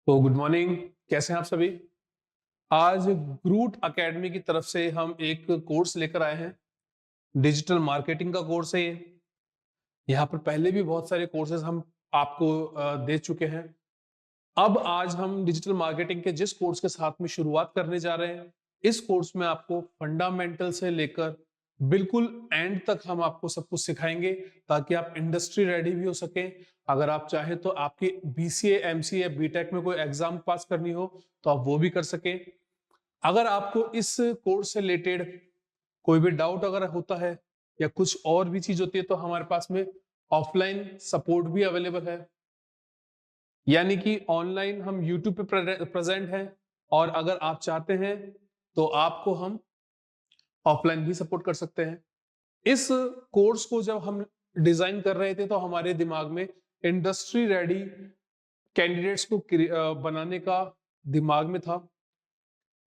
तो good morning. कैसे हैं आप सभी। आज ग्रूट एकेडमी की तरफ से हम एक कोर्स लेकर आए हैं। डिजिटल मार्केटिंग का कोर्स है ये। यहाँ पर पहले भी बहुत सारे कोर्सेज हम आपको दे चुके हैं। अब आज हम डिजिटल मार्केटिंग के जिस कोर्स के साथ में शुरुआत करने जा रहे हैं, इस कोर्स में आपको फंडामेंटल से लेकर बिल्कुल एंड तक हम आपको सब कुछ सिखाएंगे ताकि आप इंडस्ट्री रेडी भी हो सकें। अगर आप चाहें तो आपकी बीसीए, एमसीए, बीटेक में कोई एग्जाम पास करनी हो तो आप वो भी कर सकें। अगर आपको इस कोर्स से रिलेटेड कोई भी डाउट अगर होता है या कुछ और भी चीज होती है तो हमारे पास में ऑफलाइन सपोर्ट भी अवेलेबल है। यानी कि ऑनलाइन हम यूट्यूब पे प्रेजेंट हैं और अगर आप चाहते हैं तो आपको हम ऑफलाइन भी सपोर्ट कर सकते हैं। इस कोर्स को जब हम डिजाइन कर रहे थे तो हमारे दिमाग में इंडस्ट्री रेडी कैंडिडेट्स को बनाने का दिमाग में था,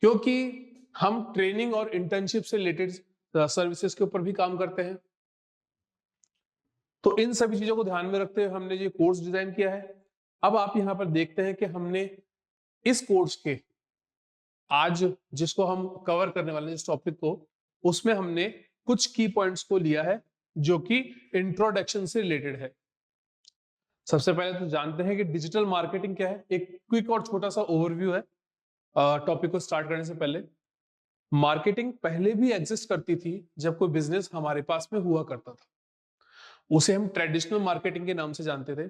क्योंकि हम ट्रेनिंग और इंटर्नशिप से रिलेटेड सर्विसेज के ऊपर भी काम करते हैं। तो इन सभी चीजों को ध्यान में रखते हुए हमने ये कोर्स डिजाइन किया है। अब आप यहाँ पर देखते हैं कि हमने इस कोर्स के आज जिसको हम कवर करने वाले हैं, इस टॉपिक को, उसमें हमने कुछ की पॉइंट्स को लिया है जो कि इंट्रोडक्शन से रिलेटेड है। सबसे पहले तो जानते हैं कि डिजिटल मार्केटिंग क्या है। एक क्विक और छोटा सा ओवरव्यू है टॉपिक को स्टार्ट करने से पहले। मार्केटिंग पहले भी एग्जिस्ट करती थी जब कोई बिजनेस हमारे पास में हुआ करता था। उसे हम ट्रेडिशनल मार्केटिंग के नाम से जानते थे।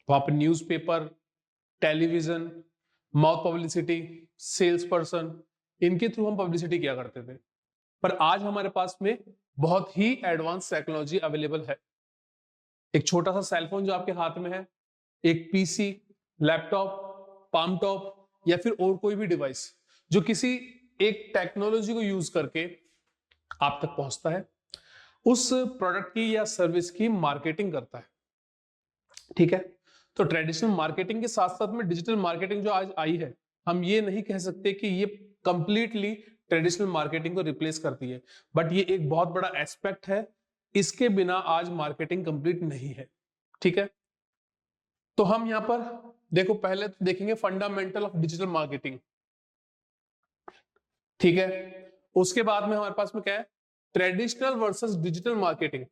वहां पर newspaper, television, mouth publicity, sales person, इनके थ्रू हम पब्लिसिटी किया करते थे। पर आज हमारे पास में बहुत ही एडवांस टेक्नोलॉजी अवेलेबल है। एक छोटा सा सेलफोन जो आपके हाथ में है, एक पीसी, लैपटॉप, पाम टॉप या फिर और कोई भी डिवाइस जो किसी एक टेक्नोलॉजी को यूज करके आप तक पहुंचता है, उस प्रोडक्ट की या सर्विस की मार्केटिंग करता है। ठीक है। तो ट्रेडिशनल मार्केटिंग के साथ साथ में डिजिटल मार्केटिंग जो आज आई है, हम ये नहीं कह सकते कि ये कंप्लीटली ट्रेडिशनल मार्केटिंग को रिप्लेस करती है, बट ये एक बहुत बड़ा एस्पेक्ट है। इसके बिना आज मार्केटिंग कंप्लीट नहीं है। ठीक है। तो हम यहां पर देखो, पहले तो देखेंगे फंडामेंटल ऑफ डिजिटल मार्केटिंग। ठीक है। उसके बाद में हमारे पास में क्या है, ट्रेडिशनल वर्सेस डिजिटल मार्केटिंग।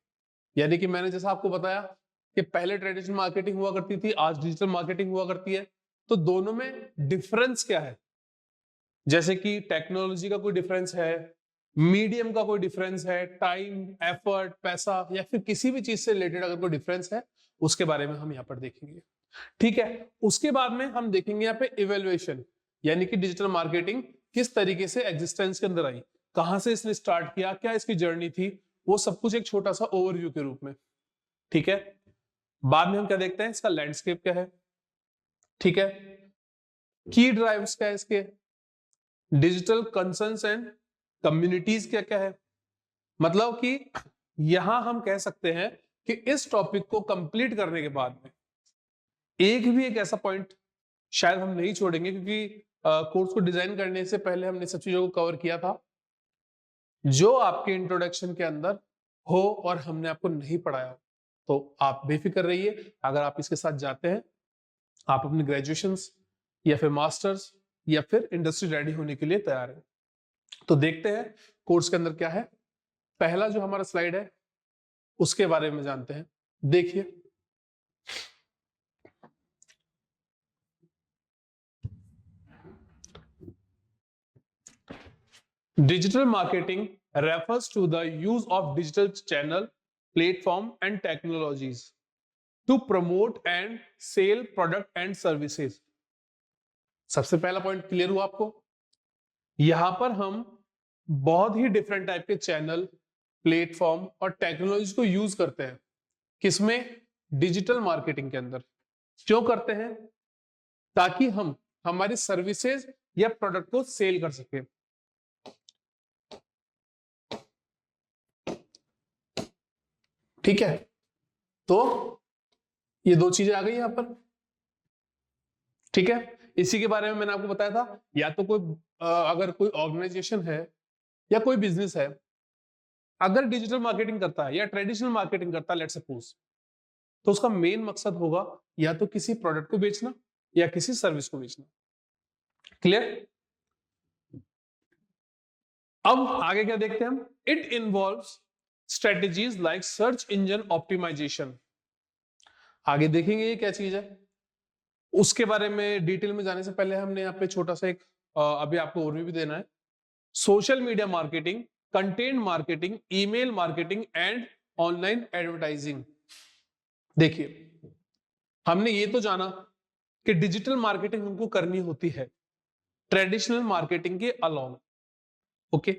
यानी कि मैंने जैसा आपको बताया कि पहले ट्रेडिशनल मार्केटिंग हुआ करती थी, आज डिजिटल मार्केटिंग हुआ करती है। तो दोनों में डिफरेंस क्या है, जैसे कि टेक्नोलॉजी का कोई डिफरेंस है, मीडियम का कोई डिफरेंस है, टाइम, एफर्ट, पैसा या फिर किसी भी चीज से रिलेटेड अगर कोई डिफरेंस है, उसके बारे में हम यहाँ पर देखेंगे। ठीक है। उसके बाद में हम देखेंगे यहाँ पे इवेल्युएशन, यानी कि डिजिटल मार्केटिंग किस तरीके से एग्जिस्टेंस के अंदर आई, कहां से इसने स्टार्ट किया, क्या इसकी जर्नी थी, वो सब कुछ एक छोटा सा ओवरव्यू के रूप में। ठीक है। बाद में हम क्या देखते हैं, इसका लैंडस्केप क्या है। ठीक है। की ड्राइव्स क्या है इसके, डिजिटल कंसर्न्स एंड कम्युनिटीज क्या क्या है। मतलब कि यहां हम कह सकते हैं कि इस टॉपिक को कंप्लीट करने के बाद में एक ऐसा पॉइंट शायद हम नहीं छोड़ेंगे, क्योंकि कोर्स को डिजाइन करने से पहले हमने सब चीजों को कवर किया था जो आपके इंट्रोडक्शन के अंदर हो और हमने आपको नहीं पढ़ाया। तो आप बेफिक्र रहिए, अगर आप इसके साथ जाते हैं, आप अपने ग्रेजुएशंस या फिर मास्टर्स या फिर इंडस्ट्री रेडी होने के लिए तैयार हैं। तो देखते हैं कोर्स के अंदर क्या है। पहला जो हमारा स्लाइड है उसके बारे में जानते हैं। देखिए, digital marketing refers to the use of digital channel, platform and technologies to promote and sell product and services। सबसे पहला पॉइंट क्लियर हुआ आपको। यहां पर हम बहुत ही डिफरेंट टाइप के चैनल, प्लेटफॉर्म और टेक्नोलॉजी को यूज करते हैं। किसमें, डिजिटल मार्केटिंग के अंदर। क्यों करते हैं, ताकि हम हमारी सर्विसेज या प्रोडक्ट को सेल कर सके। ठीक है। तो ये दो चीजें आ गई यहां पर। ठीक है। इसी के बारे में मैंने आपको बताया था, या तो कोई अगर कोई ऑर्गेनाइजेशन है या कोई बिजनेस है, अगर डिजिटल मार्केटिंग करता है या ट्रेडिशनल मार्केटिंग करता है, लेट्स सपोज, तो उसका मेन मकसद होगा या तो किसी प्रोडक्ट को बेचना या किसी सर्विस को बेचना। क्लियर? अब आगे क्या देखते हैं हम? It involves strategies like search engine optimisation. आगे देखेंगे ये क्या चीज है, उसके बारे में डिटेल में जाने से पहले हमने यहाँ पे छोटा सा एक अभी आपको ओवरव्यू भी देना है। Social media marketing, content marketing, email marketing and online advertising. देखिए, हमने ये तो जाना कि डिजिटल मार्केटिंग हमको करनी होती है ट्रेडिशनल मार्केटिंग के अलावा, ओके।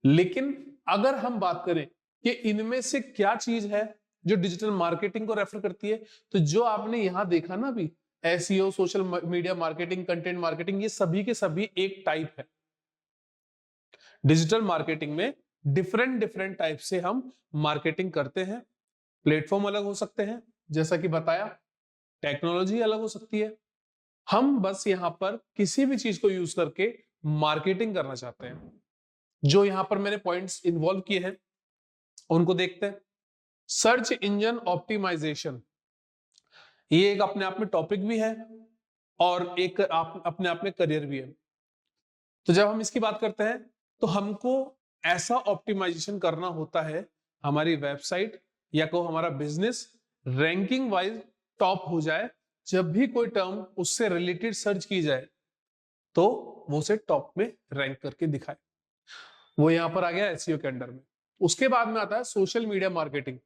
लेकिन अगर हम बात करें कि इनमें से क्या चीज है जो डिजिटल मार्केटिंग को रेफर करती है, तो जो आपने यहां देखा ना अभी, SEO, social media marketing, content marketing, ये सभी के सभी एक टाइप है। डिजिटल मार्केटिंग में डिफरेंट डिफरेंट टाइप से हम मार्केटिंग करते हैं। प्लेटफॉर्म अलग हो सकते हैं, जैसा कि बताया, टेक्नोलॉजी अलग हो सकती है। हम बस यहां पर किसी भी चीज को यूज करके मार्केटिंग करना चाहते हैं। जो यहां पर मैंने पॉइंट्स इन्वॉल्व किए हैं उनको देखते हैं। सर्च इंजन ऑप्टिमाइजेशन, ये एक अपने आप में टॉपिक भी है और एक अपने आप में करियर भी है। तो जब हम इसकी बात करते हैं तो हमको ऐसा ऑप्टिमाइजेशन करना होता है हमारी वेबसाइट या को हमारा बिजनेस रैंकिंग वाइज टॉप हो जाए। जब भी कोई टर्म उससे रिलेटेड सर्च की जाए तो वो उसे टॉप में रैंक करके दिखाए। वो यहां पर आ गया एसईओ के अंडर में। उसके बाद में आता है सोशल मीडिया मार्केटिंग।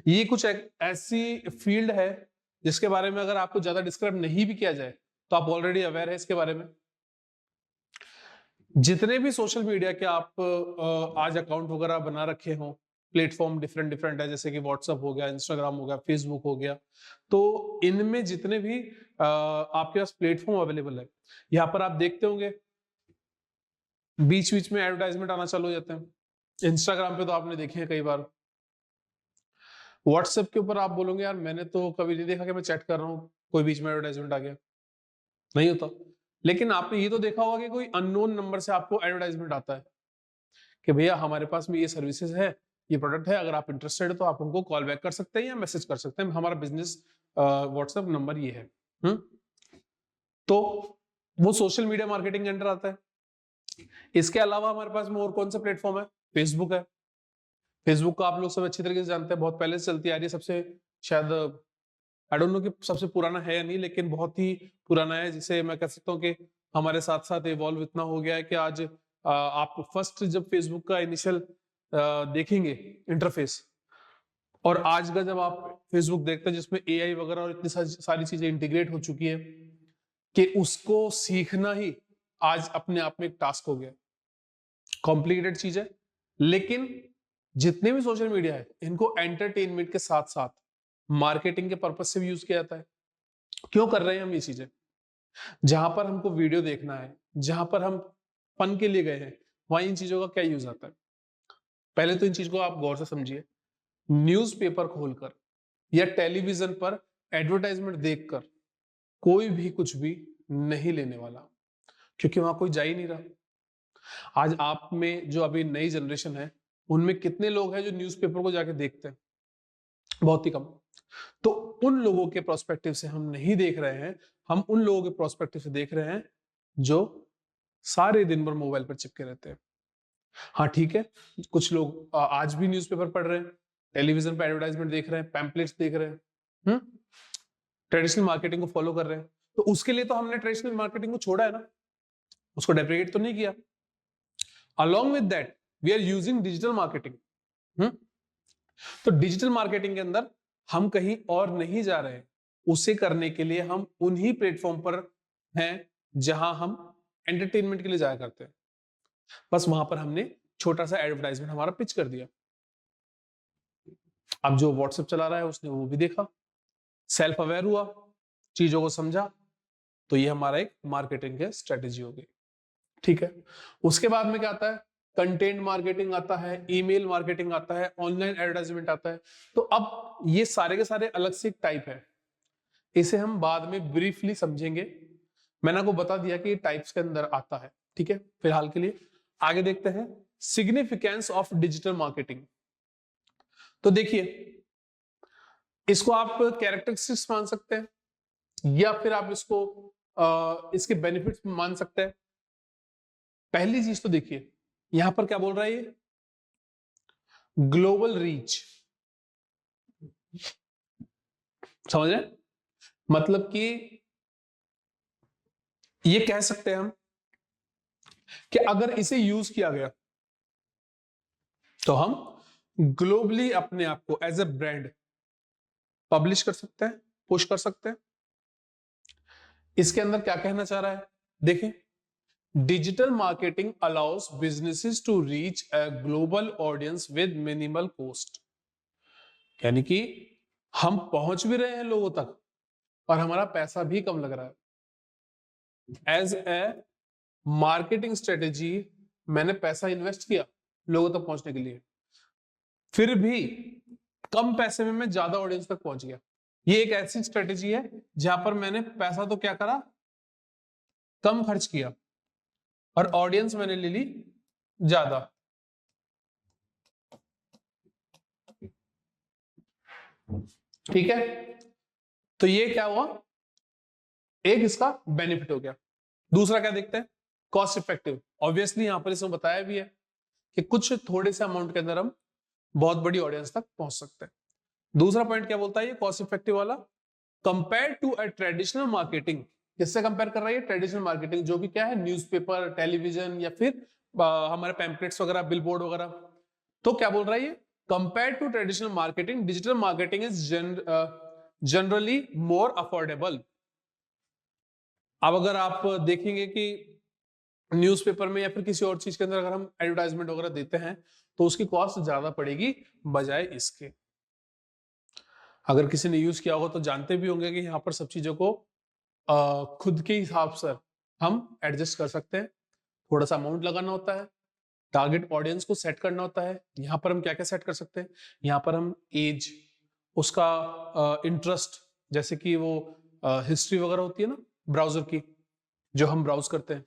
ये कुछ ऐसी फील्ड है जिसके बारे में अगर आपको ज्यादा डिस्क्राइब नहीं भी किया जाए तो आप ऑलरेडी अवेयर है इसके बारे में। जितने भी सोशल मीडिया के आप आज अकाउंट वगैरह बना रखे हो, प्लेटफॉर्म डिफरेंट डिफरेंट है, जैसे कि व्हाट्सएप हो गया, इंस्टाग्राम हो गया, फेसबुक हो गया, तो इनमें जितने भी आपके पास प्लेटफॉर्म अवेलेबल है, यहाँ पर आप देखते होंगे बीच बीच में एडवर्टाइजमेंट आना चालू हो जाते हैं। इंस्टाग्राम पे तो आपने देखे हैं कई बार। व्हाट्सएप के ऊपर आप बोलोगे यार मैंने तो कभी नहीं देखा कि मैं चैट कर रहा हूँ कोई बीच में एडवर्टाइजमेंट आ गया, नहीं होता। लेकिन आपने ये तो देखा होगा कि कोई अननोन नंबर से आपको एडवर्टाइजमेंट आता है कि भैया हमारे पास में ये सर्विसेज है, ये प्रोडक्ट है, अगर आप इंटरेस्टेड है तो आप हमको कॉल बैक कर सकते हैं या मैसेज कर सकते हैं, हमारा बिजनेस व्हाट्सएप नंबर ये है। तो वो सोशल मीडिया मार्केटिंग के अंडर आता है। इसके अलावा हमारे पास में और कौन सा प्लेटफॉर्म है? फेसबुक है। फेसबुक को आप लोग सब अच्छी तरीके से जानते हैं, बहुत पहले से चलती आ रही है, सबसे शायद आई डोंट नो कि सबसे पुराना है या नहीं, लेकिन बहुत ही पुराना है, जिसे मैं कह सकता हूँ कि हमारे साथ साथ इवॉल्व इतना हो गया है कि आज आप फर्स्ट जब फेसबुक का इनिशियल देखेंगे इंटरफेस, और आज का जब आप फेसबुक देखते हैं जिसमें एआई वगैरह और इतनी सारी चीजें इंटीग्रेट हो चुकी है कि उसको सीखना ही आज अपने आप में एक टास्क हो गया। कॉम्प्लिकेटेड चीज है, लेकिन जितने भी सोशल मीडिया है इनको एंटरटेनमेंट के साथ साथ मार्केटिंग के पर्पज से भी यूज किया जाता है। क्यों कर रहे हैं हम ये चीजें? जहां पर हमको वीडियो देखना है, जहां पर हम फन के लिए गए हैं, वहां इन चीजों का क्या यूज आता है? पहले तो इन चीज को आप गौर से समझिए। न्यूज़पेपर खोलकर या टेलीविजन पर एडवर्टाइजमेंट देखकर कोई भी कुछ भी नहीं लेने वाला, क्योंकि वहां कोई जा ही नहीं रहा। आज आप में जो अभी नई जनरेशन है उनमें कितने लोग हैं जो न्यूज़पेपर को जाके देखते हैं? बहुत ही कम। तो उन लोगों के प्रोस्पेक्टिव से हम नहीं देख रहे हैं, हम उन लोगों के प्रोस्पेक्टिव से देख रहे हैं जो सारे दिन भर मोबाइल पर चिपके रहते हैं। हाँ ठीक है, कुछ लोग आज भी न्यूज़पेपर पढ़ रहे हैं, टेलीविजन पर एडवर्टाइजमेंट देख रहे हैं, पैम्पलेट्स देख रहे हैं, ट्रेडिशनल मार्केटिंग को फॉलो कर रहे हैं। तो उसके लिए तो हमने ट्रेडिशनल मार्केटिंग को छोड़ा है ना, उसको डेप्रिकेट तो नहीं किया। Along with that we are using digital marketing. तो डिजिटल मार्केटिंग के अंदर हम कहीं और नहीं जा रहे हैं, उसे करने के लिए हम उन्हीं प्लेटफॉर्म पर हैं जहां हम एंटरटेनमेंट के लिए जाया करते हैं। बस वहां पर हमने छोटा सा एडवर्टाइजमेंट हमारा पिच कर दिया। अब जो व्हाट्सएप चला रहा है उसने वो भी देखा, सेल्फ अवेयर हुआ, चीजों को समझा, तो ये हमारा एक मार्केटिंग की स्ट्रेटेजी हो गई। ठीक है, उसके बाद में क्या आता है? कंटेंट मार्केटिंग आता है, ईमेल मार्केटिंग आता है, ऑनलाइन एडवर्टाइजमेंट आता है। तो अब ये सारे के सारे अलग से एक टाइप है, इसे हम बाद में ब्रीफली समझेंगे। मैंने आपको बता दिया कि ये टाइप्स के अंदर आता है। ठीक है, फिलहाल के लिए आगे देखते हैं सिग्निफिकेंस ऑफ डिजिटल मार्केटिंग। तो देखिए, इसको आप कैरेक्टरिस्टिक्स मान सकते हैं या फिर आप इसको इसके बेनिफिट्स मान सकते हैं। पहली चीज तो देखिए यहां पर क्या बोल रहा है ये, ग्लोबल रीच। समझ रहे हैं? मतलब कि ये कह सकते हैं हम कि अगर इसे यूज किया गया तो हम ग्लोबली अपने आप को एज ए ब्रांड पब्लिश कर सकते हैं, पुश कर सकते हैं। इसके अंदर क्या कहना चाह रहा है, देखें, digital marketing allows businesses to reach a global audience with minimal cost. यानी कि हम पहुंच भी रहे हैं लोगों तक और हमारा पैसा भी कम लग रहा है। एज ए मार्केटिंग स्ट्रेटेजी मैंने पैसा इन्वेस्ट किया लोगों तक पहुंचने के लिए, फिर भी कम पैसे में मैं ज्यादा ऑडियंस तक पहुंच गया। ये एक ऐसी स्ट्रेटेजी है जहां पर मैंने पैसा तो क्या करा, कम खर्च किया, और ऑडियंस मैंने ले ली ज्यादा। ठीक है, तो ये क्या हुआ, एक इसका बेनिफिट हो गया। दूसरा क्या देखते हैं, कॉस्ट इफेक्टिव। ऑब्वियसली यहां पर इसमें बताया भी है कि कुछ थोड़े से अमाउंट के अंदर हम बहुत बड़ी ऑडियंस तक पहुंच सकते हैं। दूसरा पॉइंट क्या बोलता है ये कॉस्ट इफेक्टिव वाला, compare to a traditional marketing. किससे कंपेयर कर रहा है ये, ट्रेडिशनल मार्केटिंग, जो कि क्या है, न्यूज़पेपर, टेलीविजन या फिर हमारे पैम्पलेट्स वगैरह, बिलबोर्ड वगैरह। तो क्या बोल रहा है ये, compare to traditional marketing digital marketing is generally more affordable. अब अगर आप देखेंगे कि न्यूज़पेपर में या फिर किसी और चीज के अंदर अगर हम एडवर्टाइजमेंट वगैरह देते हैं तो उसकी कॉस्ट ज्यादा पड़ेगी बजाय इसके। अगर किसी ने यूज किया होगा तो जानते भी होंगे कि यहाँ पर सब चीजों को खुद के हिसाब से हम एडजस्ट कर सकते हैं। थोड़ा सा अमाउंट लगाना होता है, टारगेट ऑडियंस को सेट करना होता है। यहाँ पर हम क्या क्या सेट कर सकते हैं, यहाँ पर हम एज, उसका इंटरेस्ट, जैसे कि वो हिस्ट्री वगैरह होती है ना ब्राउजर की, जो हम ब्राउज करते हैं,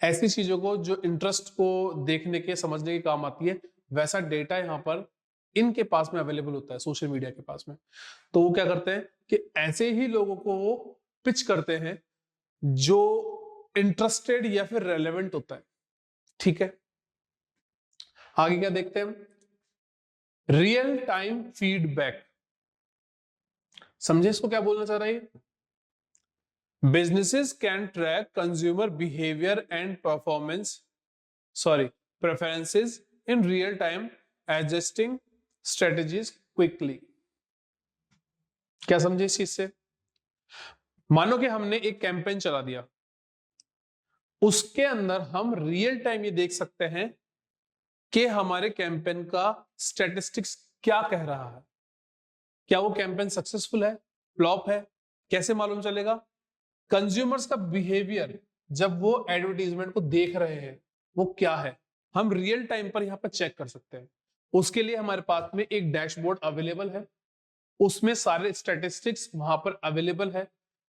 ऐसी चीजों को जो इंटरेस्ट को देखने के समझने के काम आती है, वैसा डेटा यहाँ पर इनके पास में अवेलेबल होता है, सोशल मीडिया के पास में। तो वो क्या करते हैं कि ऐसे ही लोगों को वो पिच करते हैं जो इंटरेस्टेड या फिर रेलेवेंट होता है। ठीक है, आगे क्या देखते हैं, रियल टाइम फीडबैक। समझे इसको क्या बोलना चाह रहा है, businesses can track consumer behaviour and performance preferences in real time, adjusting strategies quickly. क्या समझे इस चीज से, मानो कि हमने एक कैंपेन चला दिया, उसके अंदर हम रियल टाइम ये देख सकते हैं कि हमारे कैंपेन का स्टैटिस्टिक्स क्या कह रहा है, क्या वो कैंपेन सक्सेसफुल है, फ्लॉप है, कैसे मालूम चलेगा। कंज्यूमर्स का बिहेवियर जब वो एडवर्टीजमेंट को देख रहे हैं वो क्या है, हम रियल टाइम पर यहां पर चेक कर सकते हैं। उसके लिए हमारे पास में एक डैशबोर्ड अवेलेबल है, उसमें सारे स्टैटिस्टिक्स वहां पर अवेलेबल है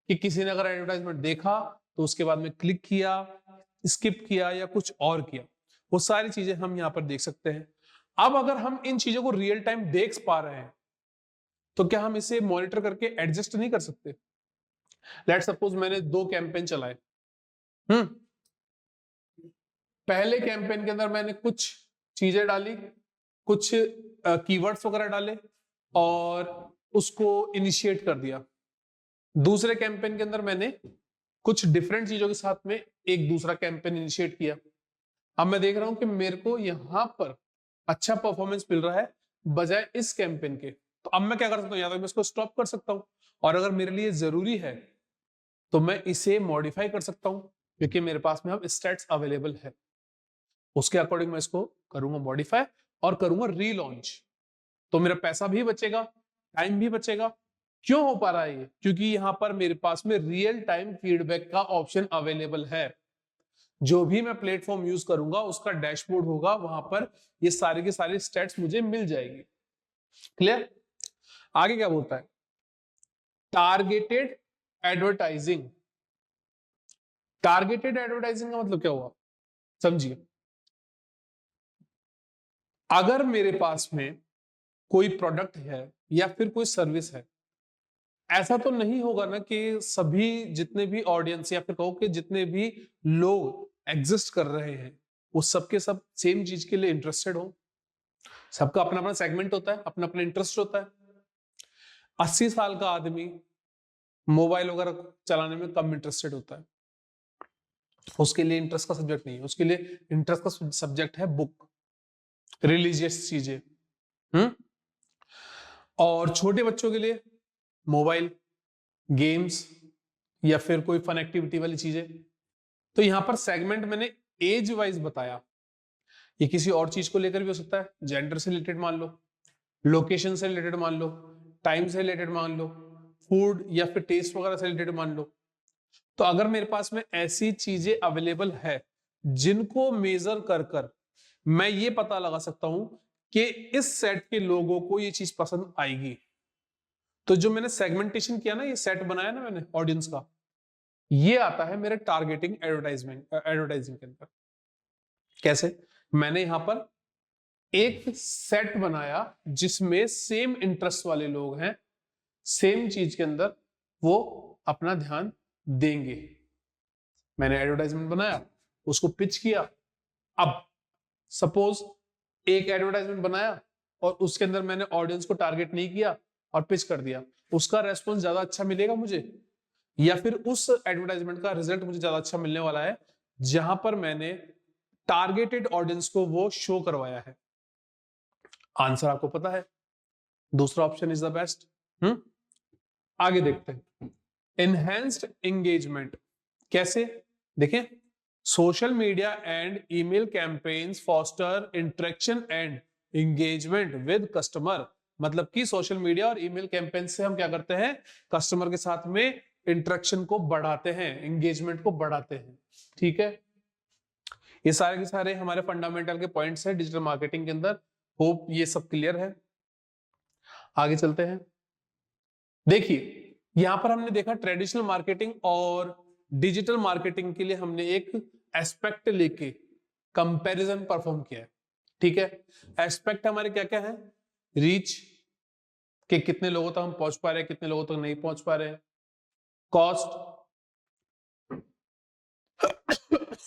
कि किसी ने अगर एडवर्टाइजमेंट देखा तो उसके बाद में क्लिक किया, स्किप किया या कुछ और किया, वो सारी चीजें हम यहां पर देख सकते हैं। अब अगर हम इन चीजों को रियल टाइम देख पा रहे हैं तो क्या हम इसे मॉनिटर करके एडजस्ट नहीं कर सकते। लेट सपोज मैंने 2 कैंपेन चलाए, पहले कैंपेन के अंदर मैंने कुछ चीजें डाली, कुछ कीवर्ड्स वगैरह डाले और उसको इनिशिएट कर दिया। दूसरे कैंपेन के अंदर मैंने कुछ डिफरेंट चीजों के साथ में एक दूसरा कैंपेन इनिशिएट किया। अब मैं देख रहा हूं कि मेरे को यहां पर अच्छा परफॉर्मेंस मिल रहा है बजाय इस कैंपेन के, तो अब मैं क्या कर सकता हूं, या तो मैं इसको स्टॉप कर सकता हूं, और अगर मेरे लिए जरूरी है तो मैं इसे मॉडिफाई कर सकता हूं, क्योंकि मेरे पास में अब स्टैट्स अवेलेबल है। उसके अकॉर्डिंग मैं इसको करूंगा मॉडिफाई और करूंगा रीलॉन्च, तो मेरा पैसा भी बचेगा, टाइम भी बचेगा। क्यों हो पा रहा है ये, क्योंकि यहां पर मेरे पास में रियल टाइम फीडबैक का ऑप्शन अवेलेबल है। जो भी मैं प्लेटफॉर्म यूज करूंगा उसका डैशबोर्ड होगा, वहां पर ये सारे के सारे स्टैट्स मुझे मिल जाएगी। क्लियर, आगे क्या बोलता है, टारगेटेड एडवर्टाइजिंग। टारगेटेड एडवर्टाइजिंग का मतलब क्या हुआ, समझिए, अगर मेरे पास में कोई प्रोडक्ट है या फिर कोई सर्विस है, ऐसा तो नहीं होगा ना कि सभी जितने भी ऑडियंस या फिर कहो कि जितने भी लोग एग्जिस्ट कर रहे हैं वो सबके सब सेम चीज के लिए इंटरेस्टेड हो। सबका अपना अपना सेगमेंट होता है, अपना अपना इंटरेस्ट होता है। 80 साल का आदमी मोबाइल वगैरह चलाने में कम इंटरेस्टेड होता है, उसके लिए इंटरेस्ट का सब्जेक्ट नहीं है, उसके लिए इंटरेस्ट का सब्जेक्ट है बुक, रिलीजियस चीजें। और छोटे बच्चों के लिए मोबाइल, गेम्स या फिर कोई फन एक्टिविटी वाली चीजें। तो यहां पर सेगमेंट मैंने एज वाइज बताया। ये किसी और चीज को लेकर भी हो सकता है, जेंडर से रिलेटेड मान लो, लोकेशन से रिलेटेड मान लो, टाइम से रिलेटेड मान लो, फूड या फिर टेस्ट वगैरह से रिलेटेड मान लो। तो अगर मेरे पास में ऐसी चीजें अवेलेबल है जिनको मेजर कर कर मैं ये पता लगा सकता हूं कि इस सेट के लोगों को ये चीज पसंद आएगी, तो जो मैंने सेगमेंटेशन किया ना, ये सेट बनाया ना मैंने ऑडियंस का, ये आता है मेरे टारगेटिंग एडवर्टाइजिंग के अंदर। कैसे? मैंने यहां पर एक सेट बनाया जिसमें सेम इंटरेस्ट वाले लोग हैं, सेम चीज के अंदर वो अपना ध्यान देंगे। मैंने एडवर्टाइजमेंट बनाया, उसको पिच किया। अब सपोज एक एडवर्टाइजमेंट बनाया और उसके अंदर मैंने ऑडियंस को टारगेट नहीं किया और पिच कर दिया, उसका रेस्पॉन्स ज्यादा अच्छा मिलेगा मुझे, या फिर उस एडवर्टाइजमेंट का रिजल्ट मुझे ज्यादा अच्छा मिलने वाला है जहां पर मैंने टारगेटेड ऑडियंस को वो शो करवाया है? आंसर आपको पता है, दूसरा ऑप्शन इज द बेस्ट। आगे देखते हैं, एनहेंस्ड एंगेजमेंट कैसे? देखें, social media and email campaigns foster interaction and engagement with customer. मतलब कि सोशल मीडिया और ईमेल कैंपेन से हम क्या करते हैं, कस्टमर के साथ में इंटरेक्शन को बढ़ाते हैं, एंगेजमेंट को बढ़ाते हैं। ठीक है, ये सारे के सारे हमारे फंडामेंटल के पॉइंट्स हैं डिजिटल मार्केटिंग के अंदर। होप ये सब क्लियर है। आगे चलते हैं। देखिए, यहां पर हमने देखा ट्रेडिशनल मार्केटिंग और डिजिटल मार्केटिंग के लिए हमने एक एस्पेक्ट लेके कंपैरिजन परफॉर्म किया है। ठीक है, एस्पेक्ट हमारे क्या क्या है? रीच, कि कितने लोगों तक हम पहुंच पा रहे हैं, कितने लोगों तक नहीं पहुंच पा रहे हैं। कॉस्ट,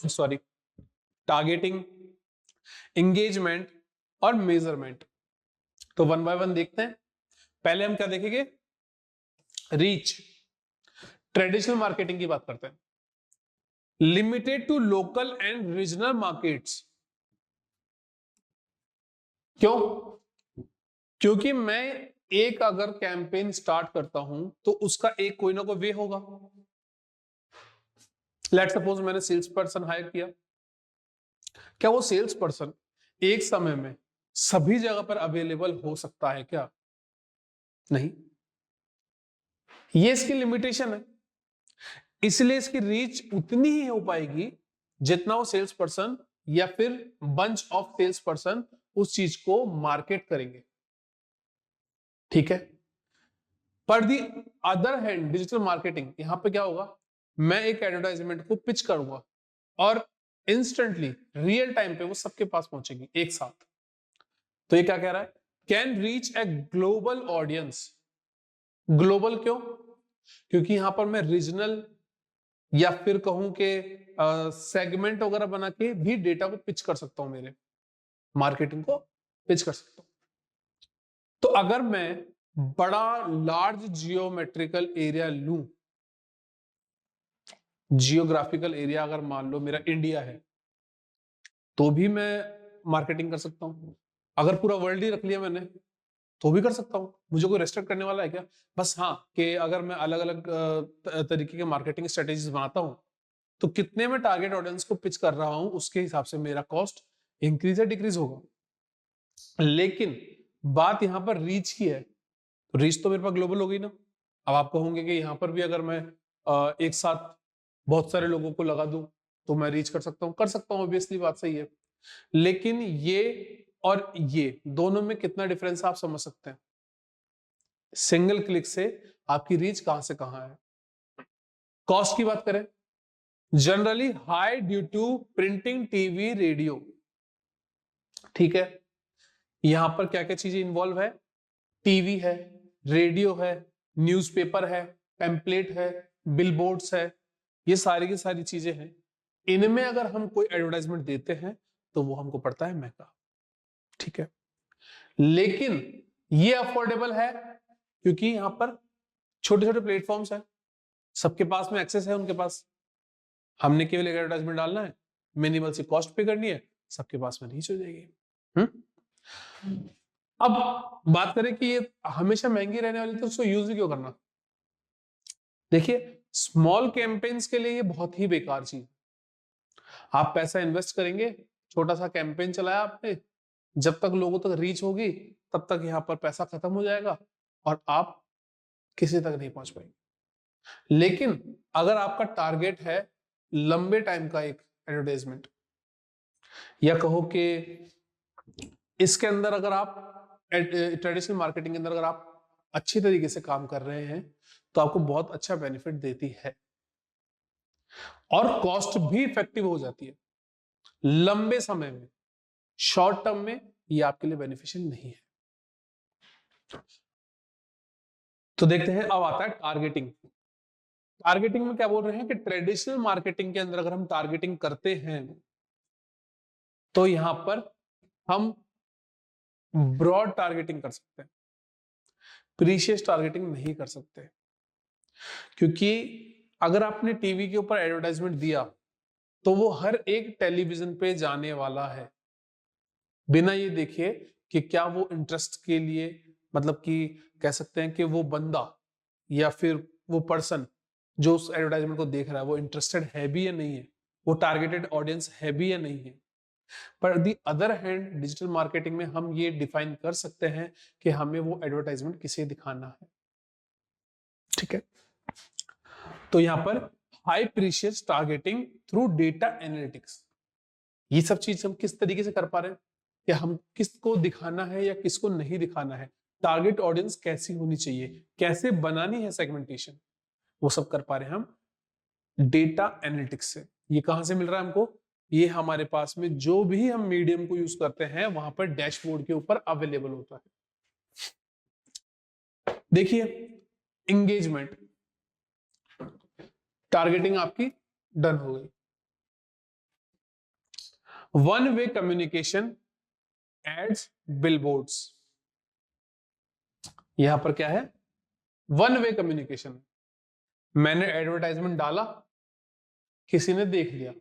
सॉरी, टारगेटिंग, एंगेजमेंट और मेजरमेंट। तो वन बाय वन देखते हैं। पहले हम क्या देखेंगे? रीच। ट्रेडिशनल मार्केटिंग की बात करते हैं। Limited to local and regional markets. क्यों? क्योंकि मैं एक अगर कैंपेन स्टार्ट करता हूं तो उसका एक कोई ना कोई वे होगा। लेट्स सपोज मैंने सेल्स पर्सन हायर किया, क्या वो सेल्स पर्सन एक समय में सभी जगह पर अवेलेबल हो सकता है क्या? नहीं, ये इसकी लिमिटेशन है। इसलिए इसकी रीच उतनी ही हो पाएगी जितना वो सेल्स पर्सन या फिर बंच ऑफ सेल्स पर्सन उस चीज को मार्केट करेंगे। ठीक है, पर the other hand digital marketing, यहां पे क्या होगा? मैं एक एडवर्टाइजमेंट को पिच करूंगा और इंस्टेंटली रियल टाइम पे वो सबके पास पहुंचेगी एक साथ। तो ये क्या कह रहा है? Can reach a global audience. Global क्यों? क्योंकि यहां पर मैं रीजनल या फिर कहूं कि सेगमेंट वगैरह बना के भी डेटा को पिच कर सकता हूं, मेरे मार्केटिंग को पिच कर सकता हूं। तो अगर मैं बड़ा लार्ज जियोमेट्रिकल एरिया लूं, जियोग्राफिकल एरिया अगर मान लो मेरा इंडिया है, तो भी मैं मार्केटिंग कर सकता हूं। अगर पूरा वर्ल्ड ही रख लिया मैंने तो भी कर सकता हूं, मुझे कोई रेस्ट्रिक्ट करने वाला है क्या? बस हाँ, कि अगर मैं अलग अलग तरीके के मार्केटिंग स्ट्रेटेजीज बनाता हूं तो कितने में टारगेट ऑडियंस को पिच कर रहा हूं उसके हिसाब से मेरा कॉस्ट इंक्रीज या डिक्रीज होगा। लेकिन बात यहां पर रीच की है, तो रीच तो मेरे पास ग्लोबल हो गई ना। अब आप कहोगे कि यहां पर भी अगर मैं एक साथ बहुत सारे लोगों को लगा दूं तो मैं रीच कर सकता हूं, कर सकता हूं, ऑब्वियसली बात सही है। लेकिन ये और ये दोनों में कितना डिफरेंस आप समझ सकते हैं? सिंगल क्लिक से आपकी रीच कहां से कहां है। कॉस्ट की बात करें, generally high due to printing, TV, radio. ठीक है, यहां पर क्या क्या चीजें इन्वॉल्व है? टीवी है, रेडियो है, न्यूज़पेपर है, पैम्पलेट है, बिलबोर्ड्स है, ये सारी की सारी चीजें हैं। इनमें अगर हम कोई एडवर्टाइजमेंट देते हैं तो वो हमको पड़ता है महंगा, ठीक है। लेकिन ये अफोर्डेबल है क्योंकि यहां पर छोटे छोटे प्लेटफॉर्म्स हैं, सबके पास में एक्सेस है उनके पास। हमने केवल एक एडवर्टाइजमेंट डालना है, मिनिमल सी कॉस्ट पे करनी है, सबके पास में रीच हो जाएगी। अब बात करें कि ये हमेशा महंगी रहने वाली तो उसको यूज भी क्यों करना। देखिए स्मॉल कैंपेन्स के लिए ये बहुत ही बेकार चीज। आप पैसा इन्वेस्ट करेंगे, छोटा सा कैंपेन चलाया आपने, जब तक लोगों तक रीच होगी तब तक यहाँ पर पैसा खत्म हो जाएगा और आप किसी तक नहीं पहुंच पाएंगे। लेकिन अगर आपका टारगेट है लंबे टाइम का एक एडवर्टाइजमेंट, या कहो कि इसके अंदर अगर आप ट्रेडिशनल मार्केटिंग के अंदर अगर आप अच्छी तरीके से काम कर रहे हैं तो आपको बहुत अच्छा बेनिफिट देती है और कॉस्ट भी इफेक्टिव हो जाती है लंबे समय में। शॉर्ट टर्म में ये आपके लिए बेनिफिशियल नहीं है। तो देखते हैं, अब आता है टारगेटिंग। टारगेटिंग में क्या बोल रहे हैं कि ट्रेडिशनल मार्केटिंग के अंदर अगर हम टारगेटिंग करते हैं तो यहां पर हम ब्रॉड टारगेटिंग कर सकते हैं, प्रीशियस टारगेटिंग नहीं कर सकते। क्योंकि अगर आपने टीवी के ऊपर एडवर्टाइजमेंट दिया तो वो हर एक टेलीविजन पे जाने वाला है, बिना ये देखे कि क्या वो इंटरेस्ट के लिए, मतलब कि कह सकते हैं कि वो बंदा या फिर वो पर्सन जो उस एडवर्टाइजमेंट को देख रहा है वो इंटरेस्टेड है भी या नहीं है, वो टारगेटेड ऑडियंस है भी या नहीं है। पर the other hand digital marketing में हम ये डिफाइन कर सकते हैं कि हमें वो एडवर्टाइजमेंट किसे दिखाना है, ठीक है। तो यहां पर high precious targeting through data analytics, ये सब चीज हम किस तरीके से कर पा रहे हैं कि हम किसको दिखाना है या किसको नहीं दिखाना है, टारगेट ऑडियंस कैसी होनी चाहिए, कैसे बनानी है सेगमेंटेशन, वो सब कर पा रहे हैं हम डेटा एनालिटिक्स से। ये कहां से मिल रहा है हमको, ये हमारे पास में जो भी हम मीडियम को यूज करते हैं वहां पर डैशबोर्ड के ऊपर अवेलेबल होता है। देखिए एंगेजमेंट, टारगेटिंग आपकी डन हो गई। One way communication, ads, billboards, यहां पर क्या है, वन वे कम्युनिकेशन। मैंने एडवर्टाइजमेंट डाला, किसी ने देख लिया,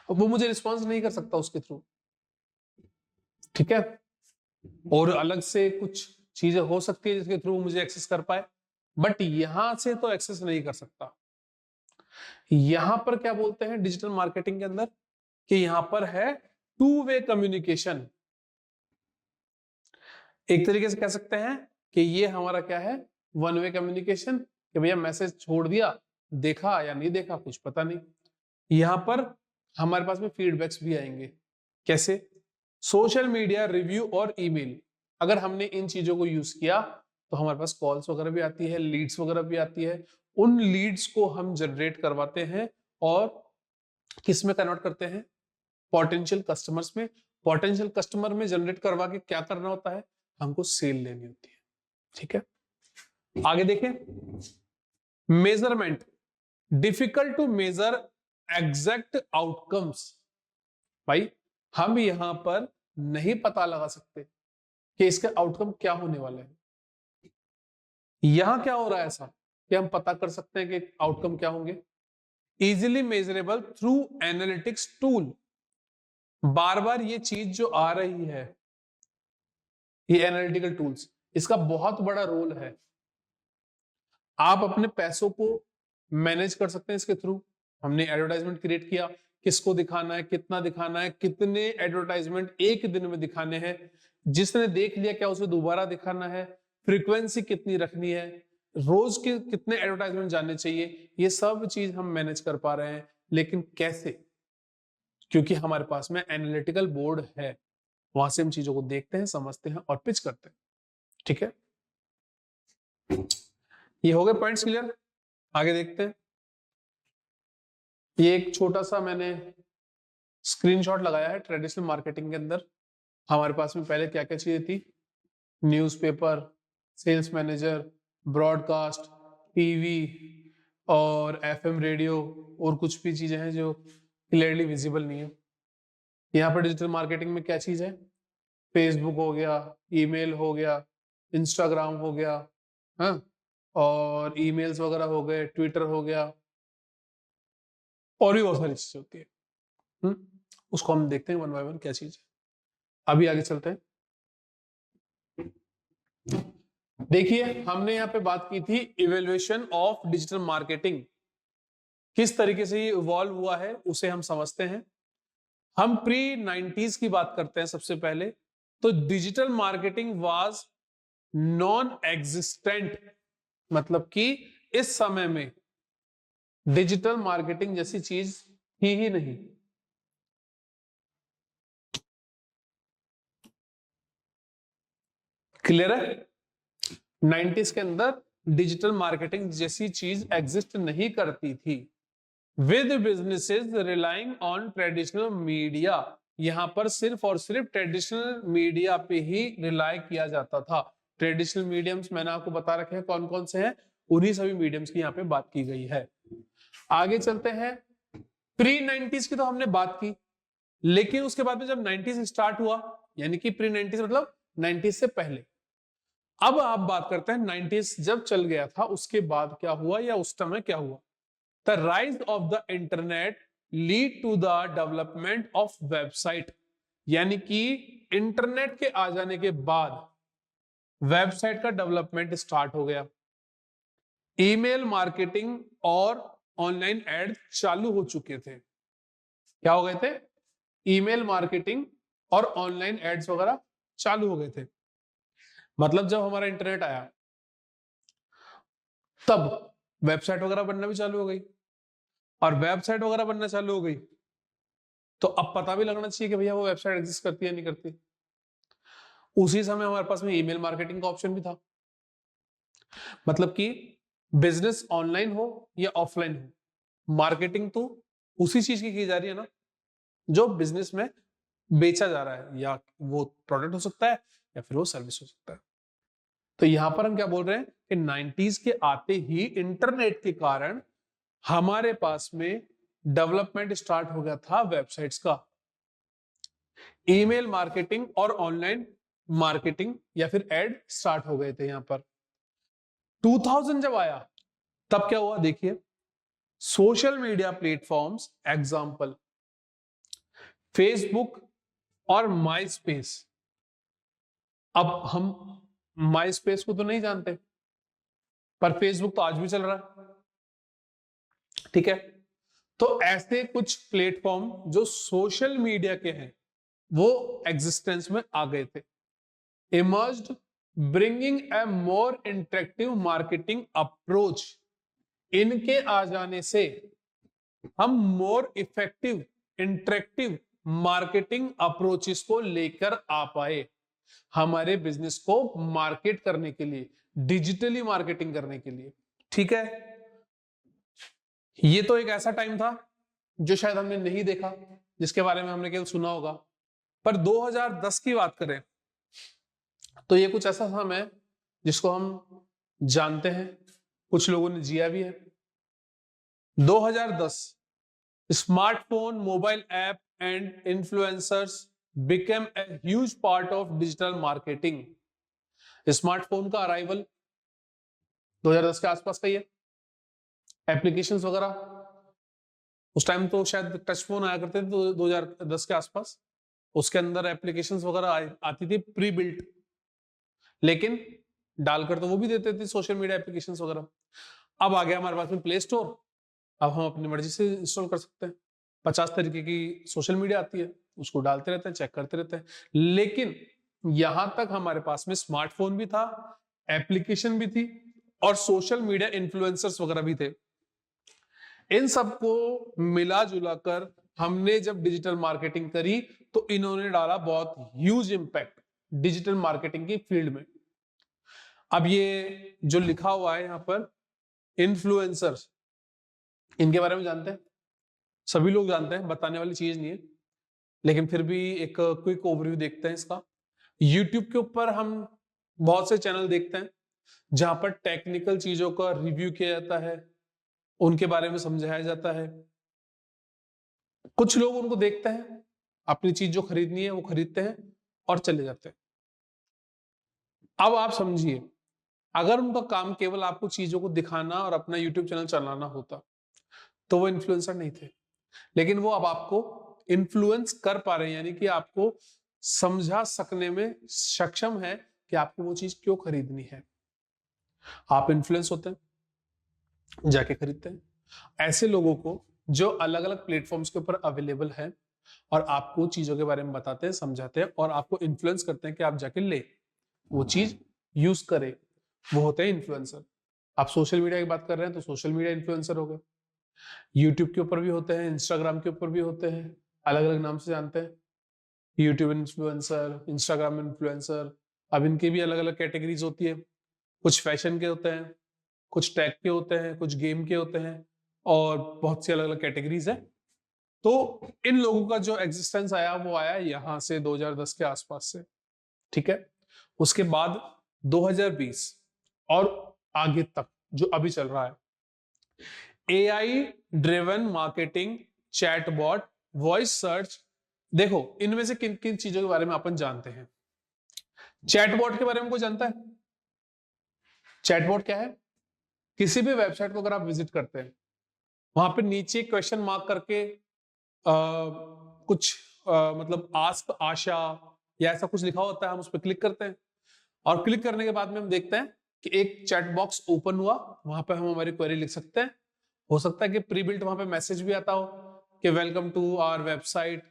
अब वो मुझे रिस्पॉन्स नहीं कर सकता उसके थ्रू, ठीक है, और अलग से कुछ चीजें हो सकती है जिसके थ्रू मुझे एक्सेस कर पाए, बट यहां से तो एक्सेस नहीं कर सकता। यहां पर क्या बोलते हैं डिजिटल मार्केटिंग के अंदर कि यहां पर है टू वे कम्युनिकेशन। एक तरीके से कह सकते हैं कि ये हमारा क्या है, वन वे कम्युनिकेशन, कि भैया मैसेज छोड़ दिया, देखा या नहीं देखा कुछ पता नहीं। यहां पर हमारे पास में फीडबैक्स भी आएंगे, कैसे, सोशल मीडिया, रिव्यू और ईमेल। अगर हमने इन चीजों को यूज किया तो हमारे पास कॉल्स वगैरह भी आती है, लीड्स वगैरह भी आती है, उन लीड्स को हम जनरेट करवाते हैं और किस में कन्वर्ट करते हैं, पोटेंशियल कस्टमर्स में। पोटेंशियल कस्टमर में जनरेट करवा के क्या करना होता है, हमको सेल लेनी होती है, ठीक है। आगे देखें, measurement, difficult to measure exact outcomes. भाई हम यहां पर नहीं पता लगा सकते कि इसके आउटकम क्या होने वाले हैं। यहां क्या हो रहा है ऐसा कि हम पता कर सकते हैं कि आउटकम क्या होंगे, easily measurable through analytics tool. बार बार ये चीज जो आ रही है, ये एनालिटिकल टूल्स, इसका बहुत बड़ा रोल है। आप अपने पैसों को मैनेज कर सकते हैं इसके थ्रू। हमने एडवर्टाइजमेंट क्रिएट किया, किसको दिखाना है, कितना दिखाना है, कितने एडवर्टाइजमेंट एक दिन में दिखाने हैं, जिसने देख लिया क्या उसे दोबारा दिखाना है, फ्रीक्वेंसी कितनी रखनी है, रोज के कितने एडवर्टाइजमेंट जाने चाहिए, ये सब चीज हम मैनेज कर पा रहे हैं। लेकिन कैसे, क्योंकि हमारे पास में एनालिटिकल बोर्ड है, वहां से हम चीजों को देखते हैं, समझते हैं और पिच करते हैं, ठीक है। ये हो गए पॉइंट्स क्लियर, आगे देखते हैं। ये एक छोटा सा मैंने स्क्रीनशॉट लगाया है ट्रेडिशनल मार्केटिंग के अंदर। हमारे पास में पहले क्या क्या चीजें थी, newspaper, sales manager, broadcast, TV और एफएम रेडियो और कुछ भी चीजें हैं जो क्लियरली विजिबल नहीं है। यहाँ पर डिजिटल मार्केटिंग में क्या चीज है? फेसबुक हो गया, ईमेल हो गया, इंस्टाग्राम हो गया, हाँ, और ईमेल्स वगैरह हो गए, ट्विटर हो गया, और भी बहुत सारी चीजें होती है। उसको हम देखते हैं वन बाय वन क्या चीज है। अभी आगे चलते हैं। देखिए, हमने यहाँ पे बात की थी इवेल्युएशन ऑफ डिजिटल मार्केटिंग, किस तरीके से ये इवॉल्व हुआ है उसे हम समझते हैं। हम प्री 90s की बात करते हैं सबसे पहले। तो digital marketing was non existent, मतलब कि इस समय में डिजिटल मार्केटिंग जैसी चीज थी ही नहीं। क्लियर है? 90s के अंदर डिजिटल मार्केटिंग जैसी चीज एग्जिस्ट नहीं करती थी। With businesses relying on traditional media, यहां पर सिर्फ और सिर्फ ट्रेडिशनल मीडिया पे ही रिलाय किया जाता था। ट्रेडिशनल मीडियम्स मैंने आपको बता रखे हैं कौन कौन से हैं, उन्हीं सभी मीडियम्स की यहाँ पे बात की गई है। आगे चलते हैं। प्री 90s की तो हमने बात की, लेकिन उसके बाद में जब 90s स्टार्ट हुआ, यानी कि प्री 90s मतलब 90s से पहले, अब आप बात करते हैं 90s जब चल गया था उसके बाद क्या हुआ या उस समय क्या हुआ। The rise of the internet lead to the development of website, यानी कि इंटरनेट के आ जाने के बाद वेबसाइट का डेवलपमेंट स्टार्ट हो गया। ईमेल मार्केटिंग और ऑनलाइन एड चालू हो चुके थे। क्या हो गए थे? ईमेल मार्केटिंग और ऑनलाइन एड्स वगैरह चालू हो गए थे। मतलब जब हमारा इंटरनेट आया तब वेबसाइट वगैरह बनना भी चालू हो गई, और वेबसाइट वगैरह बनना चालू हो गई तो अब पता भी लगना चाहिए कि भैया वो वेबसाइट एग्जिस्ट करती है नहीं करती। उसी समय हमारे पास में ईमेल मार्केटिंग का ऑप्शन भी था। मतलब कि बिजनेस ऑनलाइन हो या ऑफलाइन हो, मार्केटिंग तो उसी चीज की जा रही है ना जो बिजनेस में बेचा जा रहा है, या वो प्रोडक्ट हो सकता है या फिर वो सर्विस हो सकता है। तो यहां पर हम क्या बोल रहे हैं कि 90s के आते ही इंटरनेट के कारण हमारे पास में डेवलपमेंट स्टार्ट हो गया था वेबसाइट्स का। ईमेल मार्केटिंग और ऑनलाइन मार्केटिंग या फिर एड स्टार्ट हो गए थे यहां पर। 2000 जब आया तब क्या हुआ देखिए, social media platforms example Facebook और माई स्पेस। अब हम माई स्पेस को तो नहीं जानते, पर फेसबुक तो आज भी चल रहा है, ठीक है। तो ऐसे कुछ प्लेटफॉर्म जो सोशल मीडिया के हैं वो एग्जिस्टेंस में आ गए थे। Emerged bringing a more interactive marketing approach, इनके आ जाने से हम more effective interactive marketing approaches को लेकर आ पाए हमारे बिजनेस को मार्केट करने के लिए, डिजिटली मार्केटिंग करने के लिए, ठीक है। ये तो एक ऐसा टाइम था जो शायद हमने नहीं देखा, जिसके बारे में हमने केवल सुना होगा। पर 2010 की बात करें तो ये कुछ ऐसा समय है जिसको हम जानते हैं, कुछ लोगों ने जिया भी है। 2010 smartphone, mobile app and influencers became a huge part of digital marketing. Smartphone का अराइवल 2010 के आसपास का ही है। एप्लीकेशंस वगैरह उस टाइम तो शायद टच फोन आया करते थे, तो 2010 के आसपास उसके अंदर एप्लीकेशंस वगैरह आती थी प्री बिल्ट, लेकिन डालकर तो वो भी देते थे सोशल मीडिया एप्लीकेशंस वगैरह। अब आ गया हमारे पास में प्ले स्टोर, अब हम अपनी मर्जी से इंस्टॉल कर सकते हैं। 50 तरीके की सोशल मीडिया आती है, उसको डालते रहते हैं, चेक करते रहते हैं। लेकिन यहां तक हमारे पास में स्मार्टफोन भी था, एप्लीकेशन भी थी और सोशल मीडिया इन्फ्लुएंसर्स वगैरह भी थे। इन सबको मिला जुला कर हमने जब डिजिटल मार्केटिंग करी तो इन्होंने डाला बहुत ह्यूज इंपैक्ट डिजिटल मार्केटिंग की फील्ड में। अब ये जो लिखा हुआ है यहां पर इन्फ्लुएंसर्स, इनके बारे में जानते हैं? सभी लोग जानते हैं, बताने वाली चीज नहीं है, लेकिन फिर भी एक क्विक ओवरव्यू देखते हैं इसका। यूट्यूब के ऊपर हम बहुत से चैनल देखते हैं जहां पर टेक्निकल चीजों का रिव्यू किया जाता है, उनके बारे में समझाया जाता है। कुछ लोग उनको देखते हैं, अपनी चीज जो खरीदनी है वो खरीदते हैं और चले जाते हैं। अब आप समझिए, अगर उनका काम केवल आपको चीजों को दिखाना और अपना यूट्यूब चैनल चलाना होता तो वो इन्फ्लुएंसर नहीं थे। लेकिन वो अब आपको इन्फ्लुएंस कर पा रहे हैं, यानी कि आपको समझा सकने में सक्षम है कि आपको वो चीज क्यों खरीदनी है। आप इन्फ्लुएंस होते हैं, जाके खरीदते हैं। ऐसे लोगों को जो अलग अलग प्लेटफॉर्म्स के ऊपर अवेलेबल है और आपको चीजों के बारे में बताते हैं, समझाते हैं और आपको इन्फ्लुएंस करते हैं कि आप जाके ले वो चीज यूज करें, वो होते हैं इन्फ्लुएंसर। आप सोशल मीडिया की बात कर रहे हैं तो सोशल मीडिया इन्फ्लुएंसर हो गए। यूट्यूब के ऊपर भी होते हैं, इंस्टाग्राम के ऊपर भी होते हैं, अलग अलग नाम से जानते हैं। यूट्यूब इन्फ्लुएंसर, इंस्टाग्राम इन्फ्लुएंसर, अब इनकी भी अलग अलग कैटेगरीज होती है। कुछ फैशन के होते हैं, कुछ टेक के होते हैं, कुछ गेम के होते हैं और बहुत सी अलग अलग कैटेगरीज है। तो इन लोगों का जो एग्जिस्टेंस आया वो आया यहां से 2010 के आसपास से, ठीक है। उसके बाद 2020 और आगे तक जो अभी चल रहा है, AI driven marketing, chatbot, voice search. देखो इनमें से किन किन चीजों के बारे में अपन जानते हैं। चैटबॉट के बारे में कोई जानता है? चैटबॉट क्या है? किसी भी वेबसाइट को अगर आप विजिट करते हैं, वहां पे नीचे क्वेश्चन मार्क करके कुछ मतलब आस्क आशा या ऐसा कुछ लिखा होता है, हम उस पर क्लिक करते हैं और क्लिक करने के बाद में हम देखते हैं कि एक चैट बॉक्स ओपन हुआ, वहां पे हम हमारी क्वेरी लिख सकते हैं। हो सकता है कि प्री बिल्ट वहां पे मैसेज भी आता हो कि welcome to our website,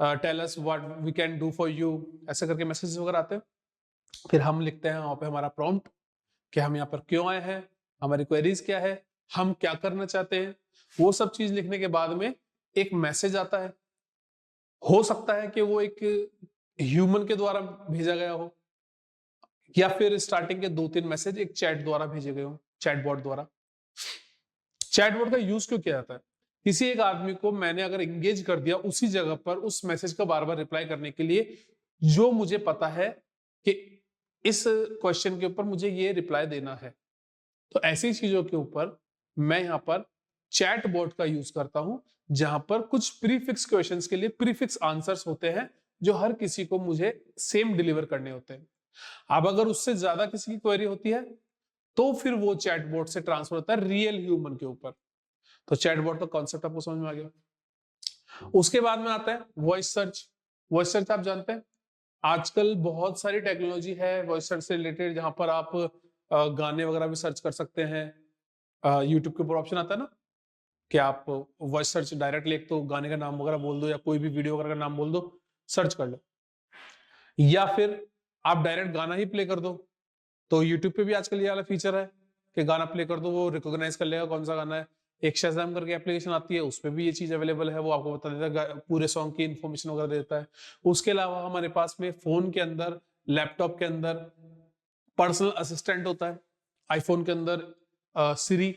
tell us what we can do for you, ऐसे करके मैसेज वगैरह आते हैं। फिर हम लिखते हैं वहां पे हमारा प्रॉम्प्ट कि हम यहाँ पर क्यों आए हैं, हमारी क्वेरीज क्या है, हम क्या करना चाहते हैं। वो सब चीज लिखने के बाद में एक मैसेज आता है। हो सकता है कि वो एक ह्यूमन के द्वारा भेजा गया हो या फिर स्टार्टिंग के 2-3 मैसेज एक चैट द्वारा भेजे गए हो, चैटबॉट द्वारा। चैटबॉट का यूज क्यों किया जाता है? किसी एक आदमी को मैंने अगर एंगेज कर दिया उसी जगह पर उस मैसेज का बार बार रिप्लाई करने के लिए, जो मुझे पता है कि इस क्वेश्चन के ऊपर मुझे ये रिप्लाई देना है, तो ऐसी चीजों के ऊपर मैं यहां पर चैटबॉट का यूज करता हूं, जहां पर कुछ प्रीफिक्स क्वेश्चंस के लिए प्रीफिक्स आंसर्स होते हैं जो हर किसी को मुझे सेम डिलीवर करने होते हैं। अब अगर उससे ज्यादा किसी की क्वेरी होती है तो फिर वो चैटबॉट से ट्रांसफर होता है रियल ह्यूमन के ऊपर। तो चैटबॉट का कॉन्सेप्ट आपको समझ में आ गया। उसके बाद में आता है वॉइस सर्च। वॉइस सर्च आप जानते हैं, आजकल बहुत सारी टेक्नोलॉजी है वॉइस सर्च से रिलेटेड, जहां पर आप गाने वगैरह भी सर्च कर सकते हैं। यूट्यूब के ऊपर ऑप्शन आता है ना कि आप वॉइस सर्च डायरेक्टली एक तो गाने का नाम वगैरह बोल दो या कोई भी वीडियो वगैरह का नाम बोल दो, सर्च कर लो, या फिर आप डायरेक्ट गाना ही प्ले कर दो। तो यूट्यूब पे भी आजकल ये वाला फीचर है कि गाना प्ले कर दो, वो रिकॉग्नाइज कर लेगा कौन सा गाना है। एक शज़ैम करके एप्लीकेशन आती है, उसपे भी ये चीज अवेलेबल है, वो आपको बता देता है, पूरे सॉन्ग की इन्फॉर्मेशन वगैरह देता है। उसके अलावा हमारे पास में फोन के अंदर, लैपटॉप के अंदर पर्सनल असिस्टेंट होता है। आईफोन के अंदर सिरी,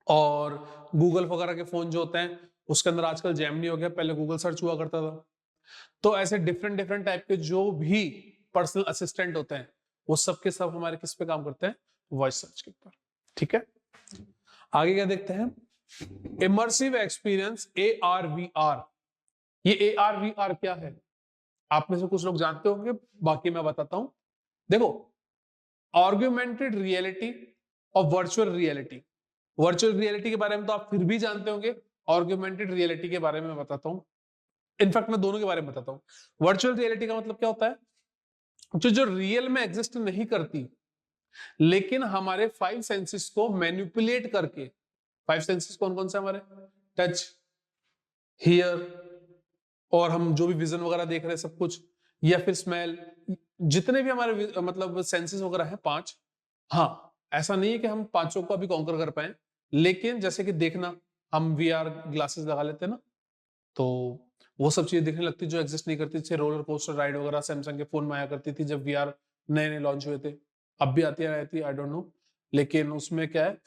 और गूगल वगैरह के फोन जो होते हैं उसके अंदर आजकल जेमिनी हो गया, पहले गूगल सर्च हुआ करता था। तो ऐसे डिफरेंट डिफरेंट टाइप के जो भी पर्सनल असिस्टेंट होते हैं वो सब के सब हमारे किस पे काम करते हैं? वॉइस सर्च के ऊपर, ठीक है। आगे क्या देखते हैं? Immersive experience, AR/VR। ये AR/VR क्या है? आप में से कुछ लोग जानते होंगे, बाकी मैं बताता हूं। देखो, ऑर्गुमेंटेड रियलिटी और वर्चुअल रियलिटी। वर्चुअल रियलिटी के बारे में तो आप फिर भी जानते होंगे, ऑर्गुमेंटेड रियलिटी के बारे में मैं बताता हूं। इनफैक्ट मैं दोनों के बारे में बताता हूं। वर्चुअल रियलिटी का मतलब क्या होता है? जो रियल में एग्जिस्ट नहीं करती, लेकिन हमारे 5 सेंसेस को मैनिपुलेट करके। 5 सेंसेस कौन कौन से हमारे? टच, हियर, और हम जो भी विजन वगैरह देख रहे हैं सब कुछ, या फिर स्मेल, जितने भी हमारे मतलब सेंसेस वगैरह हैं 5। हाँ, ऐसा नहीं है कि हम पांचों को अभी कॉन्कर कर पाए, लेकिन जैसे कि देखना, हम VR ग्लासेस लगा लेते हैं ना, तो वो सब चीजें दिखने लगती जो एग्जिस्ट नहीं करती। जैसे रोलर कोस्टर राइड वगैरह सैमसंग के फोन में आया करती थी जब VR नए नए लॉन्च हुए थे, अब भी आती है रहती है, आई डोंट नो। लेकिन उसमें क्या है,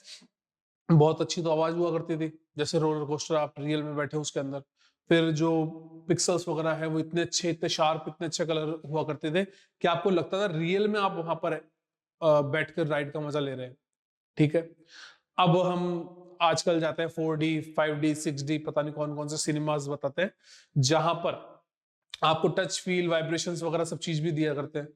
बहुत अच्छी तो आवाज हुआ करती थी, जैसे रोलर कोस्टर आप रियल में बैठे उसके अंदर। फिर जो पिक्सल्स वगैरह है वो इतने अच्छे, इतने शार्प, इतने अच्छे कलर हुआ करते थे कि आपको लगता था रियल में आप वहां पर है। बैठकर राइड का मजा ले रहे हैं। ठीक है, अब हम आजकल जाते हैं 4D 5D 6D, पता नहीं कौन कौन से सिनेमास बताते हैं, जहां पर आपको टच फील वाइब्रेशंस वगैरह सब चीज भी दिया करते हैं,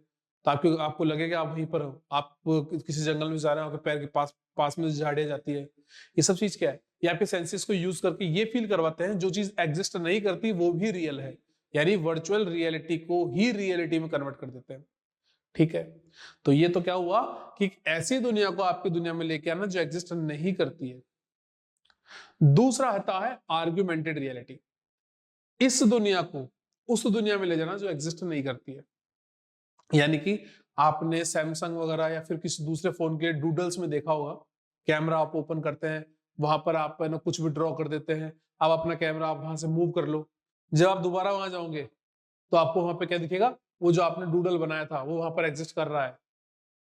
ताकि आपको लगे कि आप वहीं पर हो, आप किसी जंगल में जा रहे हो, आपके पैर के पास पास में झाड़ियां जाती है। ये सब चीज क्या है? ये आपके सेंसेस को यूज करके ये फील करवाते हैं जो चीज एग्जिस्ट नहीं करती वो भी रियल है, यानी वर्चुअल रियलिटी को ही रियलिटी में कन्वर्ट कर देते हैं। ठीक है, तो ये तो क्या हुआ कि ऐसी दुनिया को आपकी दुनिया में लेके आना जो एग्जिस्ट नहीं करती है। दूसरा आता है आर्ग्यूमेंटेड रियलिटी, इस दुनिया को उस दुनिया में ले जाना जो एग्जिस्ट नहीं करती है। यानी कि आपने सैमसंग वगैरह या फिर किसी दूसरे फोन के डूडल्स में देखा होगा, कैमरा आप ओपन करते हैं, वहां पर आप है ना कुछ भी ड्रॉ कर देते हैं, अब अपना कैमरा आप वहां से मूव कर लो, जब आप दोबारा वहां जाओगे तो आपको वहां पे क्या दिखेगा? वो जो आपने डूडल बनाया था वो वहां पर एग्जिस्ट कर रहा है।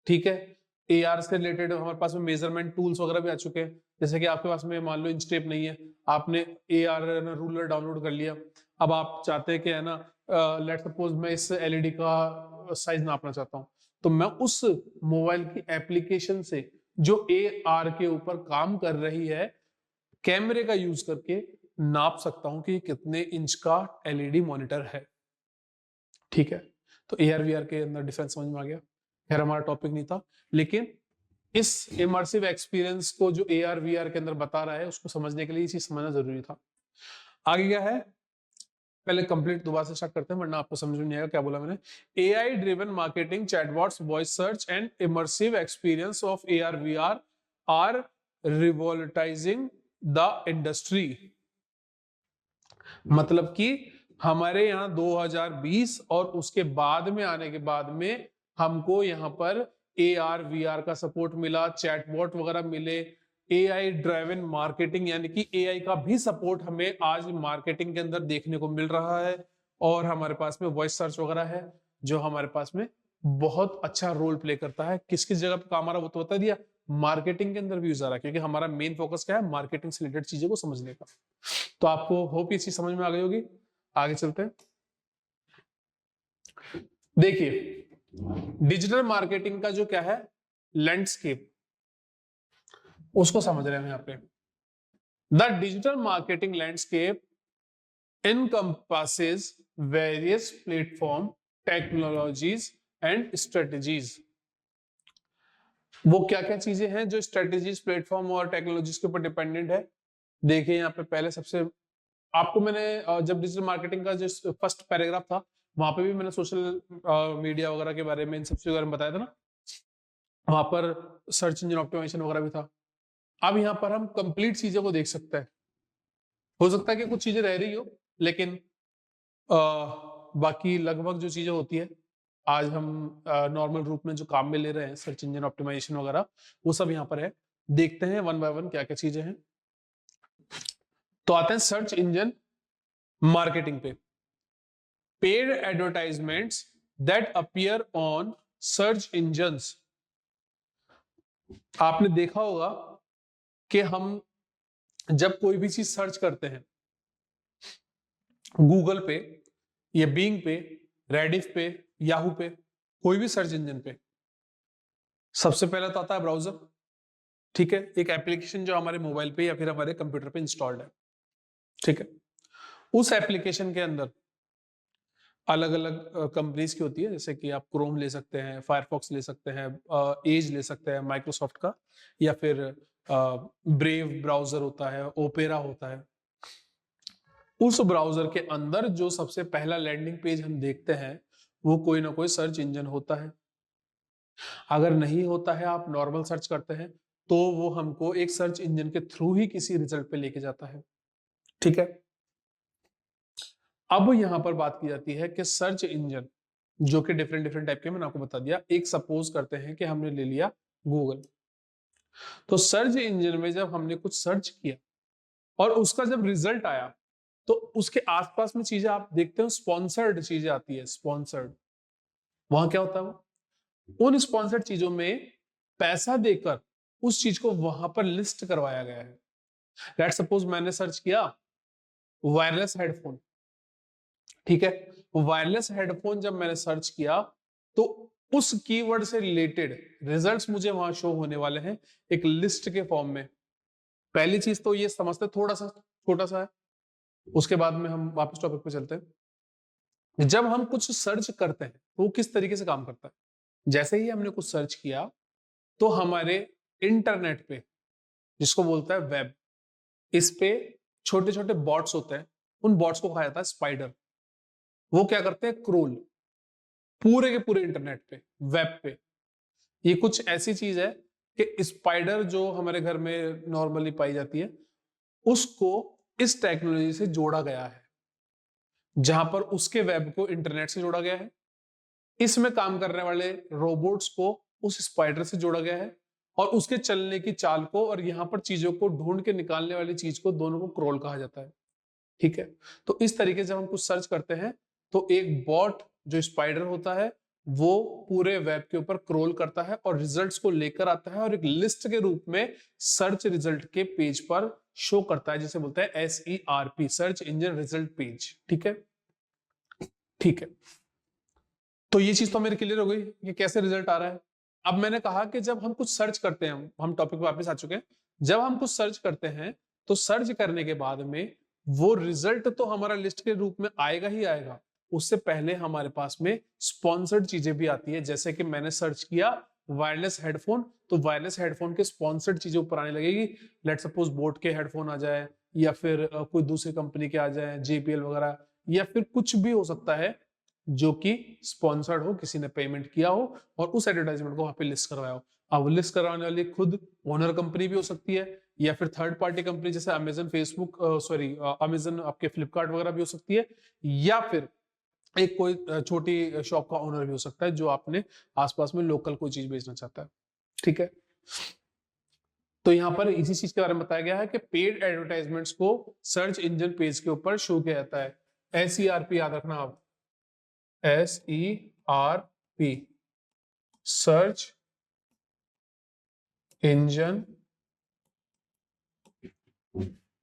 ठीक है, एआर से रिलेटेड हमारे पास में मेजरमेंट टूल्स वगैरह भी आ चुके हैं, जैसे कि आपके पास में मान लो इंचटेप नहीं है, आपने एआर रूलर डाउनलोड कर लिया, अब आप चाहते हैं कि है ना लेट सपोज मैं इस एलईडी का साइज नापना चाहता हूं, तो मैं उस मोबाइल की एप्लीकेशन से जो एआर के ऊपर काम कर रही है, कैमरे का यूज करके नाप सकता हूं कि कितने इंच का एलईडी मॉनिटर है। ठीक है, तो एआर वीआर के अंदर डिफरेंस समझ में आ गया। खैर हमारा टॉपिक नहीं था, लेकिन इस इमर्सिव एक्सपीरियंस को जो एआर वीआर के अंदर बता रहा है उसको समझने के लिए ये चीज समझना जरूरी था। आगे क्या है, पहले कंप्लीट दोबारा से स्टार्ट करते हैं वरना आपको समझ में नहीं आएगा क्या बोला मैंने। AI driven marketing, chatbots, voice search and immersive experience of AR VR are revolutionising the industry. मतलब कि हमारे यहाँ 2020 और उसके बाद में आने के बाद में हमको यहाँ पर AR VR का सपोर्ट मिला, चैटबॉट वगैरह मिले, AI ड्राइवन मार्केटिंग यानी कि AI का भी सपोर्ट हमें आज मार्केटिंग के अंदर देखने को मिल रहा है, और हमारे पास में वॉइस सर्च वगैरह है जो हमारे पास में बहुत अच्छा रोल प्ले करता है। किस किस जगह पे काम आ रहा है वो तो बता दिया, मार्केटिंग के अंदर भी यूज आ रहा है, क्योंकि हमारा मेन फोकस क्या है? मार्केटिंग से रिलेटेड चीजों को समझने का। तो आपको होप ये चीज समझ में आ गई होगी। आगे चलते हैं। देखिए डिजिटल मार्केटिंग का जो क्या है लैंडस्केप, उसको समझ रहे हैं यहाँ पे। The digital marketing landscape encompasses various platform technologies and strategies। वो क्या क्या चीजें हैं जो स्ट्रेटेजीज, प्लेटफॉर्म और टेक्नोलॉजीज के ऊपर डिपेंडेंट है? देखिए यहाँ पे पहले सबसे आपको मैंने जब डिजिटल मार्केटिंग का जो फर्स्ट पैराग्राफ था वहां पे भी मैंने सोशल मीडिया वगैरह के बारे में, इन सब चीजों के बारे में बताया था ना, वहां पर सर्च इंजन ऑप्टिमाइजेशन वगैरह भी था। अब यहाँ पर हम कंप्लीट चीजों को देख सकते हैं। हो सकता है कि कुछ चीजें रह रही हो, लेकिन बाकी लगभग जो चीजें होती है आज हम नॉर्मल रूप में जो काम में ले रहे हैं, सर्च इंजन ऑप्टिमाइजेशन वगैरह, वो सब यहाँ पर है। देखते हैं वन बाय वन क्या क्या चीजें हैं। तो आते हैं सर्च इंजन मार्केटिंग पे। Paid advertisements that appear on search engines. आपने देखा होगा कि हम जब कोई भी चीज सर्च करते हैं गूगल पे या बिंग पे, रेडिफ पे, याहू पे, कोई भी सर्च इंजन पे, सबसे पहले तो आता है ब्राउजर। ठीक है, एक एप्लीकेशन जो हमारे मोबाइल पे या फिर हमारे कंप्यूटर पे इंस्टॉल्ड है। ठीक है, उस एप्लीकेशन के अंदर अलग अलग कंपनीज की होती है, जैसे कि आप क्रोम ले सकते हैं, फायरफॉक्स ले सकते हैं, एज ले सकते हैं माइक्रोसॉफ्ट का, या फिर ब्रेव ब्राउजर होता है, ओपेरा होता है। उस ब्राउजर के अंदर जो सबसे पहला लैंडिंग पेज हम देखते हैं वो कोई ना कोई सर्च इंजन होता है। अगर नहीं होता है, आप नॉर्मल सर्च करते हैं, तो वो हमको एक सर्च इंजन के थ्रू ही किसी रिजल्ट पे लेके जाता है। ठीक है, अब यहां पर बात की जाती है कि सर्च इंजन जो कि डिफरेंट डिफरेंट टाइप के मैंने आपको बता दिया। एक सपोज करते हैं कि हमने ले लिया गूगल, तो सर्च इंजन में जब हमने कुछ सर्च किया और उसका जब रिजल्ट आया तो उसके आसपास में चीजें आप देखते हो, स्पॉन्सर्ड चीजें आती है। स्पॉन्सर्ड, वहां क्या होता है? वो उन स्पॉन्सर्ड चीजों में पैसा देकर उस चीज को वहां पर लिस्ट करवाया गया है। लेट्स सपोज मैंने सर्च किया वायरलेस हेडफोन। ठीक है, वायरलेस हेडफोन जब मैंने सर्च किया तो उस कीवर्ड से रिलेटेड रिजल्ट्स मुझे वहां शो होने वाले हैं एक लिस्ट के फॉर्म में। पहली चीज तो ये समझते थोड़ा सा छोटा सा है, उसके बाद में हम वापस टॉपिक पे चलते हैं। जब हम कुछ सर्च करते हैं तो वो किस तरीके से काम करता है। जैसे ही हमने कुछ सर्च किया तो हमारे इंटरनेट पे, जिसको बोलता है वेब, इस पे छोटे छोटे बॉट्स होते हैं, उन बॉट्स को कहा जाता है स्पाइडर। वो क्या करते हैं, क्रोल पूरे के पूरे इंटरनेट पे, वेब पे। ये कुछ ऐसी चीज है कि स्पाइडर जो हमारे घर में नॉर्मली पाई जाती है, उसको इस टेक्नोलॉजी से जोड़ा गया है, जहां पर उसके वेब को इंटरनेट से जोड़ा गया है। इसमें काम करने वाले रोबोट्स को उस स्पाइडर से जोड़ा गया है, और उसके चलने की चाल को और यहाँ पर चीजों को ढूंढ के निकालने वाली चीज को, दोनों को क्रोल कहा जाता है। ठीक है, तो इस तरीके से हम कुछ सर्च करते हैं तो एक बॉट जो स्पाइडर होता है वो पूरे वेब के ऊपर क्रोल करता है और रिजल्ट्स को लेकर आता है और एक लिस्ट के रूप में सर्च रिजल्ट के पेज पर शो करता है, जिसे बोलते हैं SERP, search engine result page. ठीक है, ठीक है, तो ये चीज तो मेरी क्लियर हो गई कि कैसे रिजल्ट आ रहा है। अब मैंने कहा कि जब हम कुछ सर्च करते हैं, हम टॉपिक पे वापस आ चुके हैं, जब हम कुछ सर्च करते हैं तो सर्च करने के बाद में वो रिजल्ट तो हमारा लिस्ट के रूप में आएगा ही आएगा, उससे पहले हमारे पास में स्पॉन्सर्ड चीजें भी आती है। जैसे कि मैंने सर्च किया वायरलेस हेडफोन, तो वायरलेस हेडफोन के स्पॉन्सर्ड चीजें ऊपर आने लगेगी। लेट सपोज बोट के हेडफोन आ जाए, या फिर कोई दूसरी कंपनी के आ जाए, JBL वगैरह, या फिर कुछ भी हो सकता है जो कि स्पॉन्सर्ड हो, किसी ने पेमेंट किया हो और उस एडवर्टाइजमेंट को वहां पे लिस्ट करवाया हो। अब लिस्ट करवाने वाली खुद ओनर कंपनी भी हो सकती है, या फिर थर्ड पार्टी कंपनी जैसे अमेजन, फेसबुक, सॉरी अमेजन, आपके फ्लिपकार्ट वगैरह भी हो सकती है, या फिर एक कोई छोटी शॉप का ओनर भी हो सकता है जो आपने आसपास में लोकल कोई चीज बेचना चाहता है। ठीक है, तो यहाँ पर इसी चीज के बारे में बताया गया है कि पेड एडवर्टाइजमेंट्स को सर्च इंजन पेज के ऊपर शो किया जाता है। SERP याद रखना आप, SERP, search engine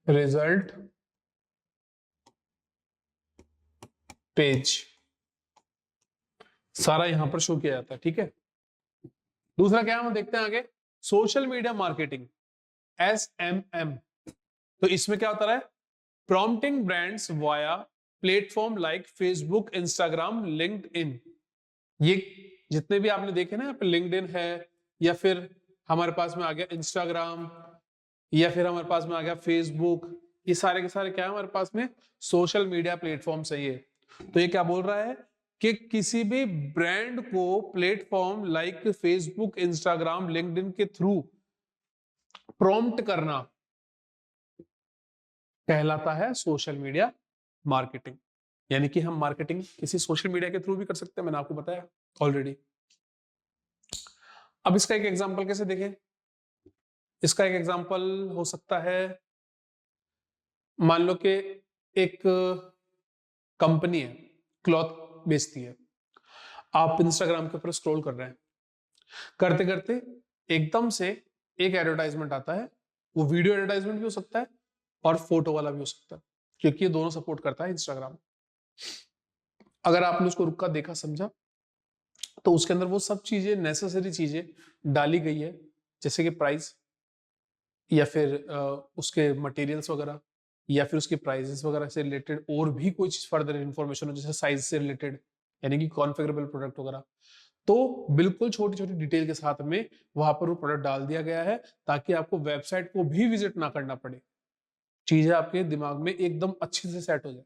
result page, सारा यहां पर शो किया जाता है। ठीक है, दूसरा क्या हम देखते हैं आगे, सोशल मीडिया मार्केटिंग, SMM। तो इसमें क्या होता है, prompting brands via platform like Facebook, Instagram, LinkedIn. ये जितने भी आपने देखे ना, यहाँ पे लिंक्डइन है, या फिर हमारे पास में आ गया इंस्टाग्राम, या फिर हमारे पास में आ गया फेसबुक, ये सारे के सारे क्या है हमारे पास में, सोशल मीडिया प्लेटफॉर्म सही है। तो ये क्या बोल रहा है कि किसी भी ब्रांड को platform like Facebook, Instagram, LinkedIn के थ्रू प्रॉम्प्ट करना कहलाता है सोशल मीडिया मार्केटिंग। यानी कि हम मार्केटिंग किसी सोशल मीडिया के थ्रू भी कर सकते हैं, मैंने आपको बताया ऑलरेडी। अब इसका एक एग्जांपल कैसे देखें, इसका एक एग्जांपल हो सकता है, मान लो कि एक कंपनी है, क्लॉथ बेचती है। आप इंस्टाग्राम के ऊपर स्क्रॉल कर रहे हैं, करते करते एकदम से एक एडवर्टाइजमेंट आता है। वो वीडियो एडवर्टाइजमेंट भी हो सकता है और फोटो वाला भी हो सकता है, क्योंकि ये दोनों सपोर्ट करता है इंस्टाग्राम। अगर आपने उसको रुका, देखा, समझा, तो उसके अंदर वो सब चीजें, नेसेसरी चीजें डाली गई है, जैसे कि प्राइस, या फिर उसके मटेरियल्स वगैरह, या फिर उसके प्राइसेस वगैरह से रिलेटेड और भी कुछ फर्दर इंफॉर्मेशन हो, जैसे साइज से रिलेटेड, यानी कि कॉन्फ़िगरेबल प्रोडक्ट वगैरह। तो बिल्कुल छोटी छोटी डिटेल के साथ में वहां पर वो प्रोडक्ट डाल दिया गया है, ताकि आपको वेबसाइट को भी विजिट ना करना पड़े, चीजें आपके दिमाग में एकदम अच्छे से सेट हो जाए।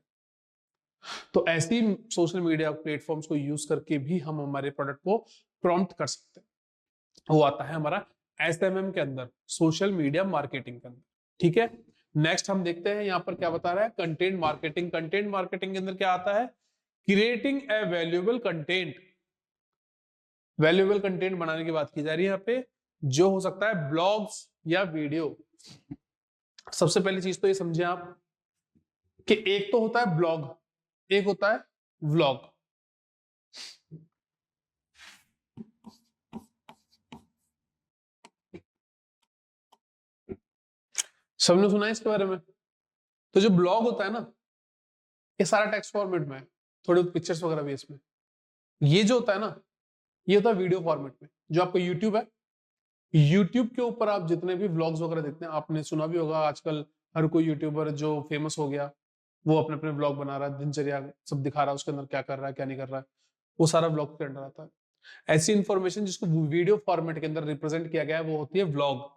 तो ऐसी सोशल मीडिया प्लेटफॉर्म्स को यूज करके भी हम हमारे प्रोडक्ट को प्रॉम्प्ट कर सकते हैं। वो आता है हमारा SMM के अंदर, सोशल मीडिया मार्केटिंग के अंदर। ठीक है, नेक्स्ट हम देखते हैं यहाँ पर क्या बता रहा है, कंटेंट मार्केटिंग। कंटेंट मार्केटिंग के अंदर क्या आता है, creating a valuable content. Valuable content बनाने की बात की जा रही है यहाँ पे, जो हो सकता है ब्लॉग्स या वीडियो। सबसे पहली चीज तो ये समझे आप कि एक तो होता है ब्लॉग, एक होता है व्लॉग। सबने सुना है इसके बारे में। तो जो ब्लॉग होता है ना, ये सारा टेक्स्ट फॉर्मेट में है, थोड़ी पिक्चर्स वगैरह भी इसमें। ये जो होता है ना, ये होता है वीडियो फॉर्मेट में। जो आपका यूट्यूब है, यूट्यूब के ऊपर आप जितने भी व्लॉग्स वगैरह देखते हैं, आपने सुना भी होगा आजकल हर कोई यूट्यूबर जो फेमस हो गया वो अपने अपने व्लॉग बना रहा है, दिनचर्या सब दिखा रहा है, उसके अंदर क्या कर रहा है क्या नहीं कर रहा है, वो सारा व्लॉग के अंदर आता है। ऐसी इंफॉर्मेशन जिसको वीडियो फॉर्मेट के अंदर रिप्रेजेंट किया गया है वो होती है व्लॉग।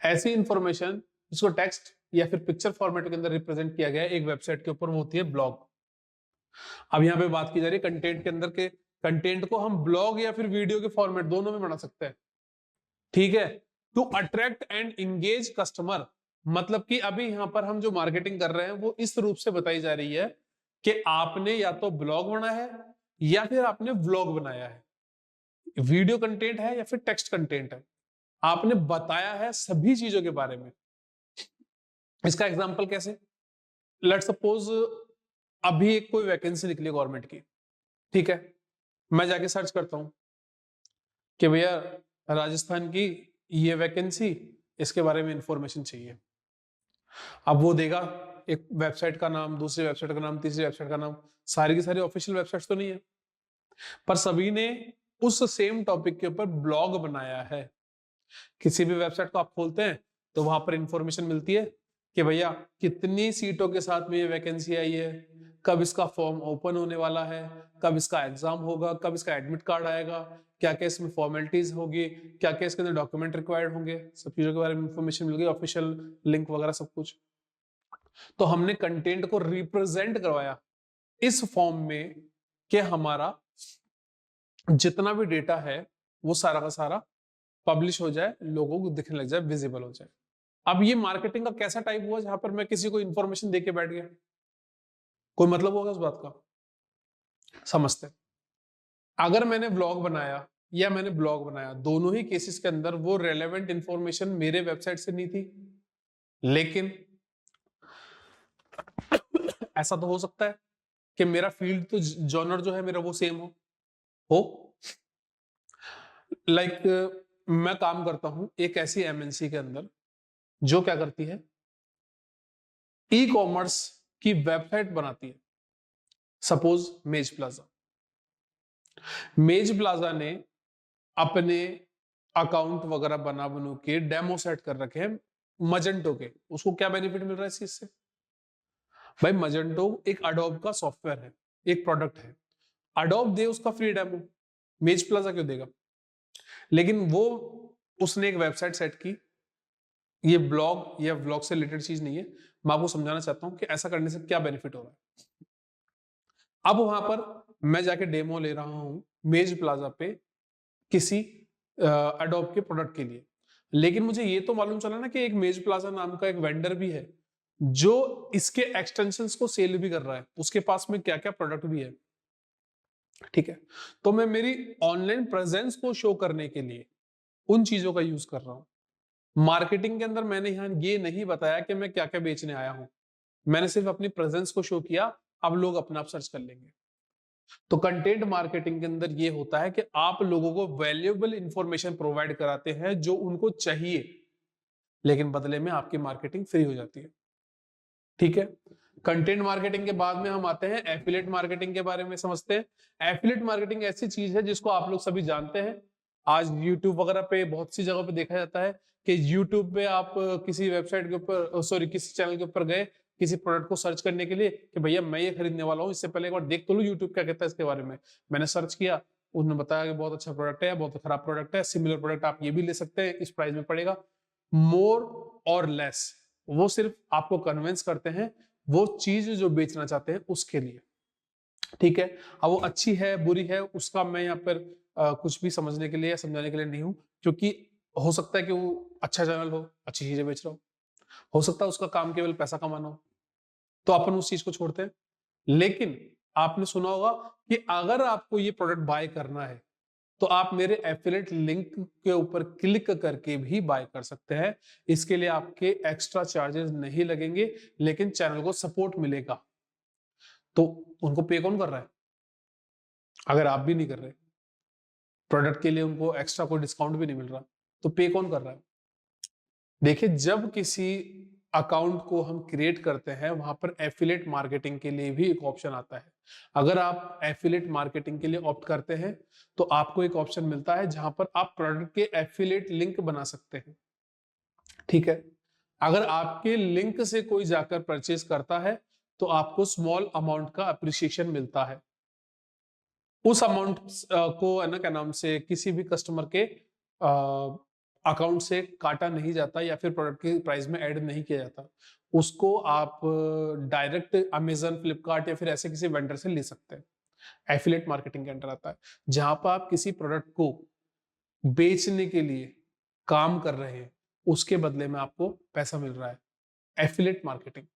ऐसी इंफॉर्मेशन जिसको टेक्स्ट या फिर पिक्चर फॉर्मेट के अंदर रिप्रेजेंट किया गया है एक वेबसाइट के ऊपर, वो होती है ब्लॉग। अब यहाँ पे बात की जा रही है कंटेंट के अंदर के कंटेंट को हम ब्लॉग या फिर वीडियो के फॉर्मेट दोनों में बना सकते हैं, ठीक है। To attract and engage customer, मतलब कि अभी यहां पर हम जो मार्केटिंग कर रहे हैं वो इस रूप से बताई जा रही है कि आपने या तो ब्लॉग बनाया है या फिर आपने व्लॉग बनाया है, वीडियो कंटेंट है या फिर टेक्स्ट कंटेंट है, आपने बताया है सभी चीजों के बारे में। इसका एग्जांपल कैसे, लेट सपोज अभी एक कोई वैकेंसी निकली गवर्नमेंट की, ठीक है, मैं जाके सर्च करता हूं कि भैया राजस्थान की ये वैकेंसी, इसके बारे में इंफॉर्मेशन चाहिए। अब वो देगा एक वेबसाइट का नाम, दूसरी वेबसाइट का नाम, तीसरी वेबसाइट का नाम, सारी की सारी ऑफिशियल वेबसाइट्स तो नहीं है, पर सभी ने उस सेम टॉपिक के ऊपर ब्लॉग बनाया है। किसी भी वेबसाइट को आप खोलते हैं तो वहां पर इंफॉर्मेशन मिलती है कि भैया कितनी सीटों के साथ में ये वैकेंसी आई है, कब इसका फॉर्म ओपन होने वाला है, कब इसका एग्जाम होगा, कब इसका एडमिट कार्ड आएगा, क्या क्या इसमें फॉर्मेलिटीज होगी, क्या क्या इसके अंदर डॉक्यूमेंट रिक्वायर्ड होंगे, सब चीजों के बारे में इंफॉर्मेशन मिल गई, ऑफिशियल लिंक वगैरह सब कुछ। तो हमने कंटेंट को रिप्रेजेंट करवाया इस फॉर्म में कि हमारा जितना भी डेटा है वो सारा का सारा पब्लिश हो जाए, लोगों को दिखने लग जाए, विजिबल हो जाए। अब ये मार्केटिंग का कैसा टाइप हुआ जहां पर मैं किसी को इंफॉर्मेशन देके बैठ गया, कोई मतलब होगा उस बात का, समझते हैं। अगर मैंने ब्लॉग बनाया या मैंने ब्लॉग बनाया, दोनों ही केसेस के अंदर वो रेलेवेंट इंफॉर्मेशन मेरे वेबसाइट से नहीं थी, लेकिन ऐसा तो हो सकता है कि मेरा फील्ड तो जॉनर जो है मेरा वो सेम हो लाइक मैं काम करता हूं एक ऐसी एमएनसी के अंदर जो क्या करती है, ई कॉमर्स की वेबसाइट बनाती है। सपोज मेज प्लाजा, मेज प्लाजा ने अपने अकाउंट वगैरह बना के डेमो सेट कर रखे हैं मजेंटो के। उसको क्या बेनिफिट मिल रहा है इस चीज से, भाई मजेंटो एक अडोब का सॉफ्टवेयर है, एक प्रोडक्ट है, अडोब दे उसका फ्री डेमो, मेज प्लाजा क्यों देगा। लेकिन वो उसने एक वेबसाइट सेट की, ये ब्लॉग या ब्लॉग से रिलेटेड चीज नहीं है, मैं आपको समझाना चाहता हूं कि ऐसा करने से क्या बेनिफिट हो रहा है। अब वहां पर मैं जाके डेमो ले रहा हूं मेज प्लाजा पे किसी अडोब के प्रोडक्ट के लिए, लेकिन मुझे ये तो मालूम चला ना कि एक मेज प्लाजा नाम का एक वेंडर भी है जो इसके एक्सटेंशंस को सेल भी कर रहा है, उसके पास में क्या क्या प्रोडक्ट भी है, ठीक है। तो मैं मेरी ऑनलाइन प्रेजेंस को शो करने के लिए उन चीजों का यूज कर रहा हूं। मार्केटिंग के अंदर मैंने यहां ये नहीं बताया कि मैं क्या क्या बेचने आया हूं, मैंने सिर्फ अपनी प्रेजेंस को शो किया, अब लोग अपना आप सर्च कर लेंगे। तो कंटेंट मार्केटिंग के अंदर ये होता है कि आप लोगों को वैल्यूएबल इंफॉर्मेशन प्रोवाइड कराते हैं जो उनको चाहिए, लेकिन बदले में आपकी मार्केटिंग फ्री हो जाती है, ठीक है। कंटेंट मार्केटिंग के बाद में हम आते हैं एफिलिएट मार्केटिंग के बारे में समझते हैं। एफिलिएट मार्केटिंग ऐसी चीज है जिसको आप लोग सभी जानते हैं, आज यूट्यूब वगैरह पे बहुत सी जगह पे देखा जाता है कि यूट्यूब पे आप किसी वेबसाइट के ऊपर सॉरी किसी चैनल के ऊपर गए किसी प्रोडक्ट को सर्च करने के लिए कि भैया मैं ये खरीदने वाला हूँ, इससे पहले एक बार देख तो लो यूट्यूब क्या कहता है इसके बारे में। मैंने सर्च किया, उन्होंने बताया कि बहुत अच्छा प्रोडक्ट है, बहुत खराब प्रोडक्ट है, सिमिलर प्रोडक्ट आप ये भी ले सकते हैं, इस प्राइस में पड़ेगा, मोर और लेस। वो सिर्फ आपको कन्विंस करते हैं वो चीज जो बेचना चाहते हैं उसके लिए, ठीक है। अब वो अच्छी है बुरी है उसका मैं यहाँ पर कुछ भी समझने के लिए या समझाने के लिए नहीं हूँ, क्योंकि हो सकता है कि वो अच्छा चैनल हो, अच्छी चीजें बेच रहा हो सकता है उसका काम केवल पैसा कमाना हो, तो अपन उस चीज को छोड़ते हैं। लेकिन आपने सुना होगा कि अगर आपको ये प्रोडक्ट बाय करना है तो आप मेरे एफिलिएट लिंक के ऊपर क्लिक करके भी बाय कर सकते हैं, इसके लिए आपके एक्स्ट्रा चार्जेस नहीं लगेंगे, लेकिन चैनल को सपोर्ट मिलेगा। तो उनको पे कौन कर रहा है, अगर आप भी नहीं कर रहे, प्रोडक्ट के लिए उनको एक्स्ट्रा कोई डिस्काउंट भी नहीं मिल रहा, तो पे कौन कर रहा है। देखिए जब किसी अकाउंट को हम क्रिएट करते हैं वहां पर एफिलिएट मार्केटिंग के लिए भी एक ऑप्शन आता है। अगर आप एफिलिएट मार्केटिंग के लिए ऑप्ट करते हैं तो आपको एक ऑप्शन मिलता है जहां पर आप प्रोडक्ट के एफिलिएट लिंक बना सकते हैं। ठीक है, अगर आपके लिंक से कोई जाकर परचेज करता है तो आपको स्मॉल अमाउंट का अप्रिसिएशन मिलता है। उस अमाउंट को है ना क्या नाम से किसी भी कस्टमर के अकाउंट से काटा नहीं जाता या फिर प्रोडक्ट के प्राइस में ऐड नहीं किया जाता। उसको आप डायरेक्ट अमेजन, फ्लिपकार्ट या फिर ऐसे किसी वेंडर से ले सकते हैं। एफिलिएट मार्केटिंग के अंडर आता है, जहां पर आप किसी प्रोडक्ट को बेचने के लिए काम कर रहे हैं, उसके बदले में आपको पैसा मिल रहा है। Affiliate marketing.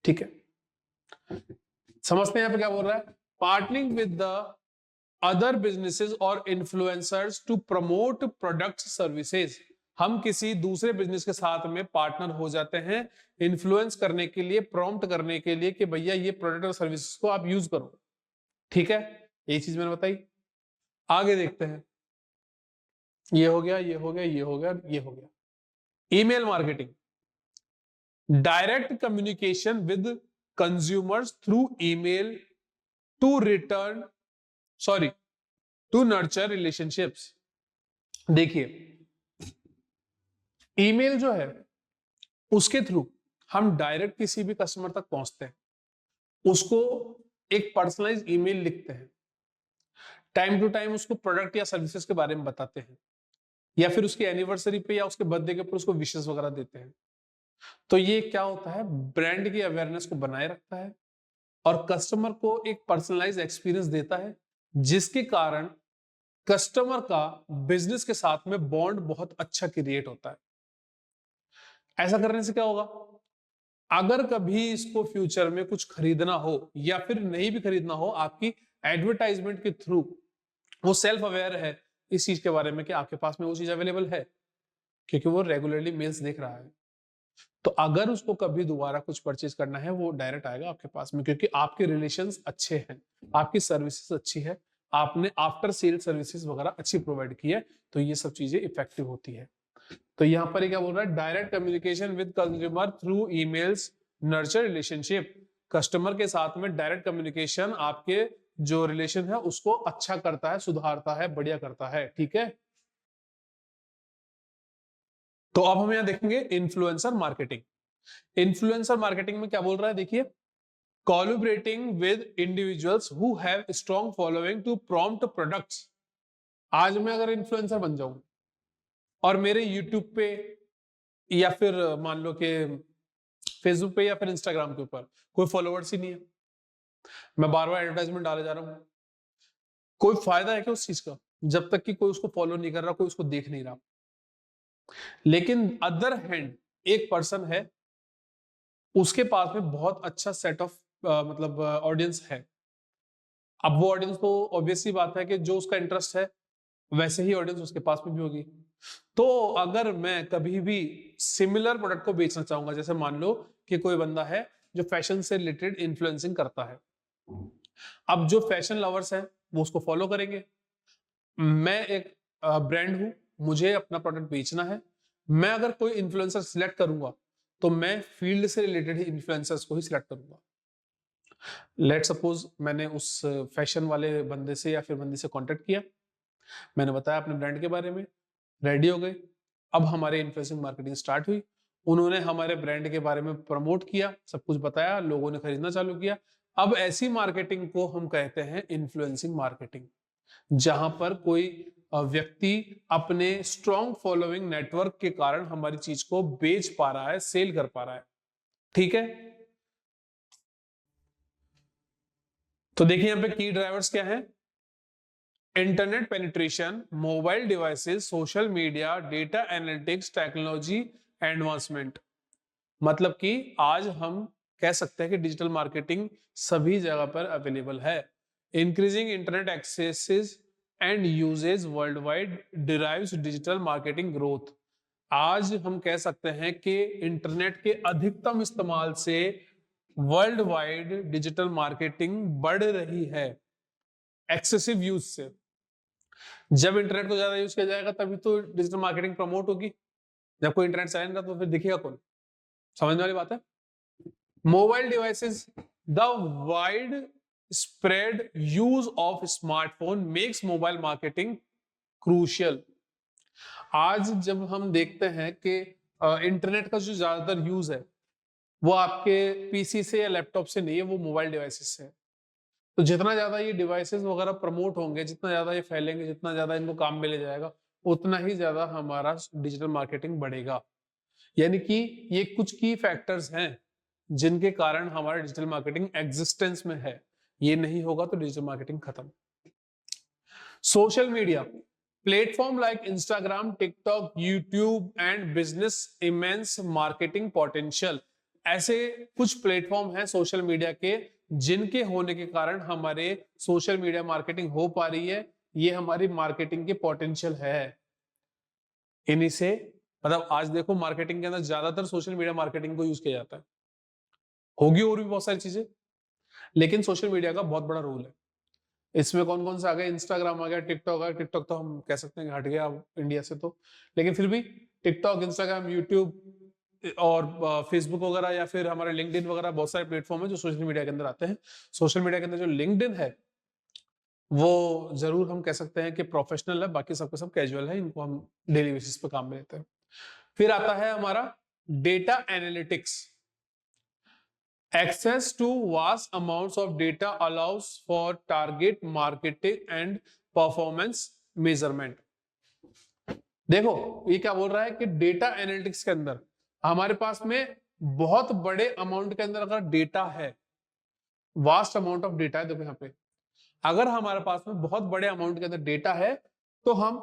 ठीक है, समझते हैं यहाँ पे क्या बोल रहा है? Partnering with the other businesses और influencers to promote products services. हम किसी दूसरे बिजनेस के साथ में पार्टनर हो जाते हैं इन्फ्लुएंस करने के लिए, प्रॉम्प्ट करने के लिए कि भैया ये प्रोडक्ट और सर्विसेज को आप यूज करो। ठीक है, ये चीज मैंने बताई। आगे देखते हैं, ये हो गया, ये हो गया, ये हो गया, ये हो गया। Email marketing, direct communication with consumers through email to return to nurture relationships. देखिए, ईमेल जो है उसके थ्रू हम डायरेक्ट किसी भी कस्टमर तक पहुंचते हैं, उसको एक पर्सनलाइज ईमेल लिखते हैं, टाइम टू टाइम उसको प्रोडक्ट या सर्विसेज के बारे में बताते हैं, या फिर उसकी एनिवर्सरी पे या उसके बर्थडे के ऊपर उसको विशेस वगैरह देते हैं। तो ये क्या होता है, ब्रांड की अवेयरनेस को बनाए रखता है और कस्टमर को एक पर्सनलाइज एक्सपीरियंस देता है, जिसके कारण कस्टमर का बिजनेस के साथ में बॉन्ड बहुत अच्छा क्रिएट होता है। ऐसा करने से क्या होगा, अगर कभी इसको फ्यूचर में कुछ खरीदना हो या फिर नहीं भी खरीदना हो, आपकी एडवर्टाइजमेंट के थ्रू वो सेल्फ अवेयर है इस चीज के बारे में कि आपके पास में वो चीज अवेलेबल है, क्योंकि वो रेगुलरली मेल्स देख रहा है। तो अगर उसको कभी दोबारा कुछ परचेज करना है, वो डायरेक्ट आएगा आपके पास में, क्योंकि आपके रिलेशंस अच्छे हैं, आपकी सर्विसेज अच्छी है, आपने आफ्टर सेल सर्विसेज वगैरह अच्छी प्रोवाइड की है, तो ये सब चीजें इफेक्टिव होती है। तो यहां पर क्या बोल रहा है, direct communication with consumer through emails nurture relationship. Customer के साथ में डायरेक्ट कम्युनिकेशन आपके जो रिलेशन है उसको अच्छा करता है, सुधारता है, बढ़िया करता है। ठीक है, तो अब हम यहां देखेंगे इन्फ्लुएंसर मार्केटिंग। इन्फ्लुएंसर मार्केटिंग में क्या बोल रहा है, देखिए, collaborating with individuals who have strong following to prompt products. आज मैं अगर इन्फ्लुएंसर बन जाऊं और मेरे यूट्यूब पे या फिर मान लो कि फेसबुक पे या फिर इंस्टाग्राम के ऊपर कोई फॉलोअर्स ही नहीं है, मैं बार बार एडवर्टाइजमेंट डाले जा रहा हूं, कोई फायदा है क्या उस चीज का, जब तक कि कोई उसको फॉलो नहीं कर रहा, कोई उसको देख नहीं रहा। लेकिन अदर हैंड एक पर्सन है, उसके पास में बहुत अच्छा सेट ऑफ मतलब ऑडियंस है। अब वो ऑडियंस तो ऑब्वियस सी बात है कि जो उसका इंटरेस्ट है वैसे ही ऑडियंस उसके पास में भी होगी। तो अगर मैं कभी भी सिमिलर प्रोडक्ट को बेचना चाहूंगा, जैसे मान लो कि कोई बंदा है जो फैशन से रिलेटेड इन्फ्लुएंसिंग करता है, अब जो फैशन लवर्स हैं वो उसको फॉलो करेंगे। मैं एक ब्रांड हूं, मुझे अपना प्रोडक्ट बेचना है, मैं अगर कोई इन्फ्लुएंसर सिलेक्ट करूंगा तो मैं फील्ड से रिलेटेड ही इन्फ्लुएंसर्स को ही सिलेक्ट करूंगा। लेट सपोज मैंने उस फैशन वाले बंदे से या फिर बंदी से कांटेक्ट किया, मैंने बताया अपने ब्रांड के बारे में, रेडी हो गए, अब हमारे इन्फ्लुएंसिंग मार्केटिंग स्टार्ट हुई, उन्होंने हमारे ब्रांड के बारे में प्रमोट किया, सब कुछ बताया, लोगों ने खरीदना चालू किया। अब ऐसी मार्केटिंग को हम कहते हैं इन्फ्लुएंसिंग मार्केटिंग, जहां पर कोई व्यक्ति अपने स्ट्रॉन्ग फॉलोइंग नेटवर्क के कारण हमारी चीज को बेच पा रहा है, सेल कर पा रहा है। ठीक है, तो देखिए यहां पे की ड्राइवर्स क्या है, internet penetration, mobile devices, social media, data analytics, technology advancement. मतलब कि आज हम कह सकते हैं कि डिजिटल मार्केटिंग सभी जगह पर अवेलेबल है। Increasing internet access and usage world wide derives digital marketing growth. आज हम कह सकते हैं कि इंटरनेट के अधिकतम इस्तेमाल से वर्ल्ड वाइड डिजिटल मार्केटिंग बढ़ रही है, एक्सेसिव यूज से। जब इंटरनेट को ज्यादा यूज किया जाएगा तभी तो डिजिटल मार्केटिंग प्रमोट होगी। जब कोई इंटरनेट चलाएगा तो फिर दिखेगा कौन? समझने वाली बात है। Mobile devices, the wide spread use of smartphone makes mobile marketing crucial. आज जब हम देखते हैं कि इंटरनेट का जो ज्यादातर यूज है वो आपके पीसी से या लैपटॉप से नहीं है, वो मोबाइल डिवाइसेस से है। तो जितना ज्यादा ये डिवाइसेस वगैरह प्रमोट होंगे, जितना ज्यादा ये फैलेंगे, जितना ज्यादा इनको काम मिले जाएगा, उतना ही ज्यादा हमारा डिजिटल मार्केटिंग बढ़ेगा। यानी कि ये कुछ की फैक्टर्स हैं जिनके कारण हमारा डिजिटल मार्केटिंग एग्जिस्टेंस में है। ये नहीं होगा तो डिजिटल मार्केटिंग खत्म। Social media platform like Instagram, TikTok, YouTube and business immense marketing potential. ऐसे कुछ प्लेटफॉर्म हैं सोशल मीडिया के जिनके होने के कारण हमारे सोशल मीडिया मार्केटिंग हो पा रही है। ये हमारी मार्केटिंग के पोटेंशियल है। इन्हीं से मतलब आज देखो मार्केटिंग के अंदर ज्यादातर सोशल मीडिया मार्केटिंग को यूज किया जाता है। होगी और भी बहुत सारी चीजें, लेकिन सोशल मीडिया का बहुत बड़ा रोल है इसमें। कौन कौन सा आ गया? इंस्टाग्राम आ गया, टिकटॉक आ गया। टिकटॉक तो हम कह सकते हैं कि हट गया इंडिया से तो, लेकिन फिर भी टिकटॉक, इंस्टाग्राम, यूट्यूब और फेसबुक वगैरह या फिर हमारे लिंक्डइन वगैरह बहुत सारे प्लेटफॉर्म है जो सोशल मीडिया के अंदर आते हैं। सोशल मीडिया के अंदर जो लिंक्डइन है वो जरूर हम कह सकते हैं कि प्रोफेशनल है, बाकी सबके सब कैजुअल है, इनको हम डेली बेसिस पे काम में लेते हैं। फिर आता है हमारा data analytics. Access to vast amounts of data allows for target marketing and performance measurement। देखो ये क्या बोल रहा है कि डेटा एनालिटिक्स के अंदर हमारे पास में बहुत बड़े अमाउंट के अंदर अगर डेटा है, वास्ट अमाउंट ऑफ डेटा है, देखो यहाँ पे अगर हमारे पास में बहुत बड़े अमाउंट के अंदर डेटा है तो हम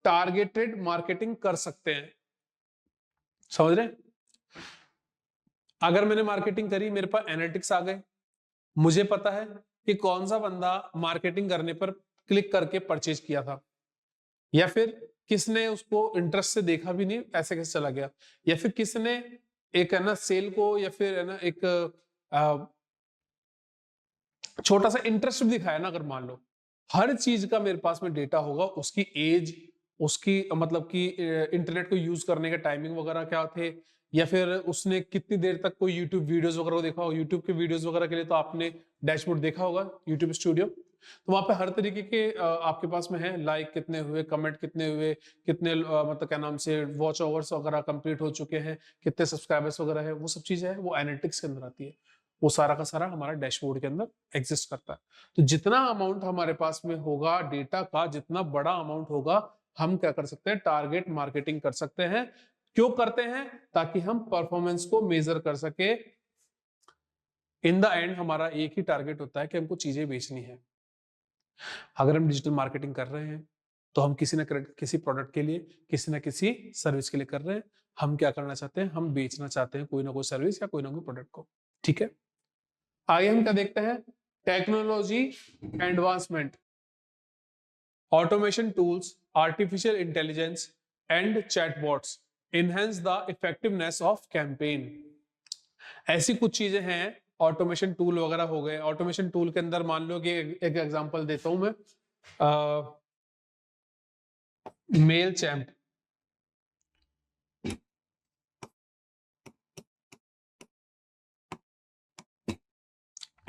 टारगेटेड मार्केटिंग कर सकते हैं। समझ रहे? अगर मैंने मार्केटिंग करी, मेरे पास एनालिटिक्स आ गए, मुझे पता है कि कौन सा बंदा मार्केटिंग करने पर क्लिक करके परचेज किया था, या फिर किसने उसको इंटरेस्ट से देखा भी नहीं, ऐसे कैसे चला गया, या फिर किसने एक है ना सेल को या फिर है ना एक छोटा सा इंटरेस्ट भी दिखाया ना, अगर मान लो हर चीज का मेरे पास में डेटा होगा, उसकी एज, उसकी मतलब कि इंटरनेट को यूज करने के टाइमिंग वगैरह क्या थे, या फिर उसने कितनी देर तक कोई यूट्यूब वीडियोस वगैरह को देखा होगा। यूट्यूब के वीडियोस वगैरह के लिए तो आपने डैशबोर्ड देखा होगा, यूट्यूब स्टूडियो। तो वहां पे हर तरीके के आपके पास में है, लाइक कितने हुए, कमेंट कितने हुए, कितने मतलब क्या नाम से वॉच ओवर्स वगैरह कंप्लीट हो चुके हैं, कितने सब्सक्राइबर्स वगैरह है, वो सब चीजें है वो एनालिटिक्स के अंदर आती है। वो सारा का सारा हमारा डैशबोर्ड के अंदर एग्जिस्ट करता है। तो जितना अमाउंट हमारे पास में होगा डेटा का, जितना बड़ा अमाउंट होगा, हम क्या कर सकते हैं? टारगेट मार्केटिंग कर सकते हैं। क्यों करते हैं? ताकि हम परफॉर्मेंस को मेजर कर सके। इन द एंड हमारा एक ही टारगेट होता है कि हमको चीजें बेचनी है। अगर हम डिजिटल मार्केटिंग कर रहे हैं तो हम किसी न किसी प्रोडक्ट के लिए, किसी न किसी सर्विस के लिए कर रहे हैं। हम क्या करना चाहते हैं? हम बेचना चाहते हैं कोई ना कोई सर्विस या कोई ना कोई प्रोडक्ट को। ठीक है, आगे हम क्या देखते हैं? Technology advancement, automation tools, artificial intelligence and chatbots enhance the effectiveness of campaign. ऐसी कुछ चीजें हैं, ऑटोमेशन टूल वगैरह हो गए। ऑटोमेशन टूल के अंदर मान लो कि एक एग्जांपल देता हूं मैं, मेल चैम्प।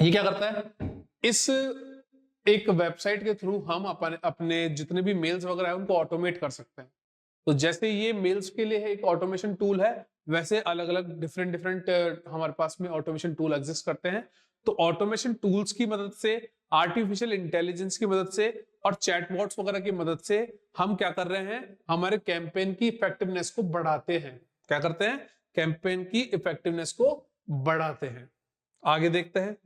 ये क्या करता है? इस एक वेबसाइट के थ्रू हम अपने जितने भी मेल्स वगैरह है उनको ऑटोमेट कर सकते हैं। तो जैसे ये मेल्स के लिए एक ऑटोमेशन टूल है, वैसे अलग अलग डिफरेंट डिफरेंट हमारे पास में ऑटोमेशन टूल एग्जिस्ट करते हैं। तो ऑटोमेशन टूल्स की मदद से, आर्टिफिशियल इंटेलिजेंस की मदद से और चैटबॉट्स वगैरह की मदद से हम क्या कर रहे हैं? हमारे कैंपेन की इफेक्टिवनेस को बढ़ाते हैं। क्या करते हैं? कैंपेन की इफेक्टिवनेस को बढ़ाते हैं। आगे देखते हैं।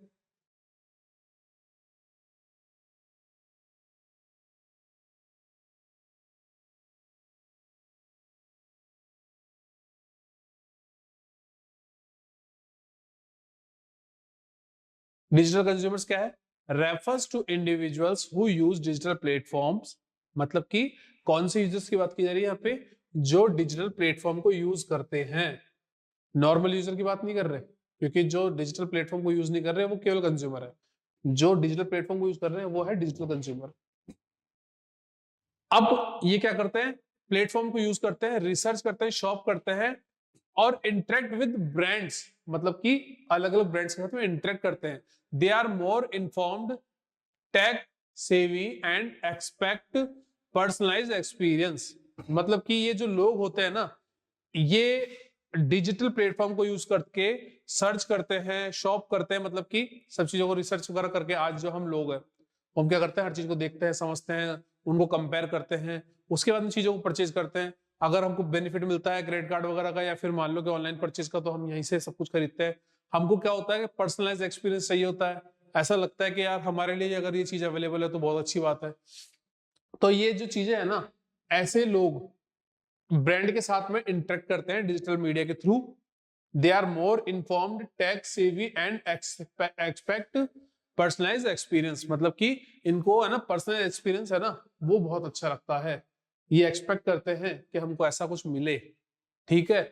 डिजिटल कंज्यूमर्स क्या है? Refers to individuals who use digital platforms. मतलब कि कौन से यूजर्स की बात की जा रही है यहाँ पे? जो डिजिटल प्लेटफॉर्म को यूज करते हैं। नॉर्मल यूजर की बात नहीं कर रहे, क्योंकि जो डिजिटल प्लेटफॉर्म को यूज नहीं कर रहे वो केवल कंज्यूमर है। जो डिजिटल प्लेटफॉर्म को यूज कर रहे हैं वो है डिजिटल कंज्यूमर। अब ये क्या करते हैं? प्लेटफॉर्म को यूज करते हैं, रिसर्च करते हैं, शॉप करते हैं और इंटरेक्ट विद ब्रांड्स, मतलब कि अलग अलग ब्रांड्स के साथ में इंटरेक्ट करते हैं। They are more informed, tech savvy and expect personalised experience. मतलब कि ये जो लोग होते हैं ना, ये डिजिटल प्लेटफॉर्म को यूज करके सर्च करते हैं, शॉप करते हैं, मतलब कि सब चीजों को रिसर्च वगैरह करके। आज जो हम लोग हैं हम क्या करते हैं, हर चीज को देखते हैं, समझते हैं, उनको कंपेयर करते हैं, उसके बाद उन चीजों को परचेज करते हैं। अगर हमको बेनिफिट मिलता है क्रेडिट कार्ड वगैरह का या फिर मान लो कि ऑनलाइन परचेज का, तो हम यहीं से सब कुछ खरीदते हैं। हमको क्या होता है कि पर्सनलाइज एक्सपीरियंस चाहिए होता है। ऐसा लगता है कि यार हमारे लिए अगर ये चीज अवेलेबल है तो बहुत अच्छी बात है। तो ये जो चीजें है ना, ऐसे लोग ब्रांड के साथ में इंटरेक्ट करते हैं डिजिटल मीडिया के through. They are more informed, tech savvy and expect personalised experience. मतलब कि इनको है ना पर्सनल एक्सपीरियंस है ना वो बहुत अच्छा लगता है। ये एक्सपेक्ट करते हैं कि हमको ऐसा कुछ मिले। ठीक है,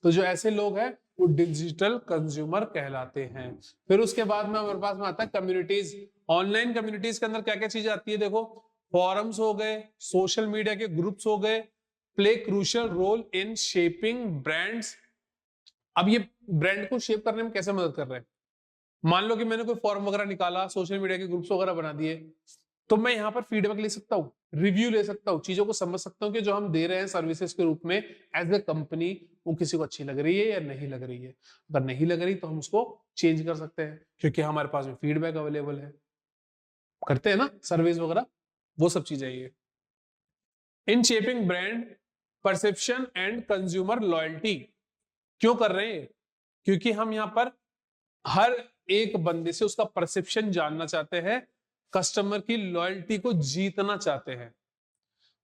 तो जो ऐसे लोग हैं वो डिजिटल कंज्यूमर कहलाते हैं। फिर उसके बाद में हमारे पास में आता है कम्युनिटीज। ऑनलाइन कम्युनिटीज के अंदर क्या क्या चीजें आती है, देखो, फॉरम्स हो गए, सोशल मीडिया के ग्रुप्स हो गए, play crucial role in shaping brands. अब ये ब्रांड को शेप करने में कैसे मदद कर रहे हैं? मान लो कि मैंने कोई फॉर्म वगैरह निकाला, सोशल मीडिया के ग्रुप्स वगैरह बना दिए, तो मैं यहाँ पर फीडबैक ले सकता हूँ, रिव्यू ले सकता हूँ, चीजों को समझ सकता हूँ कि जो हम दे रहे हैं सर्विसेज के रूप में एज ए कंपनी, वो किसी को अच्छी लग रही है या नहीं लग रही है। अगर नहीं लग रही तो हम उसको चेंज कर सकते हैं, क्योंकि हमारे पास में फीडबैक अवेलेबल है। करते हैं ना सर्विस वगैरह, वो सब चीजें ये। In shaping brand perception and consumer loyalty. क्यों कर रहे हैं? क्योंकि हम यहाँ पर हर एक बंदे से उसका परसेप्शन जानना चाहते हैं, कस्टमर की लॉयल्टी को जीतना चाहते हैं।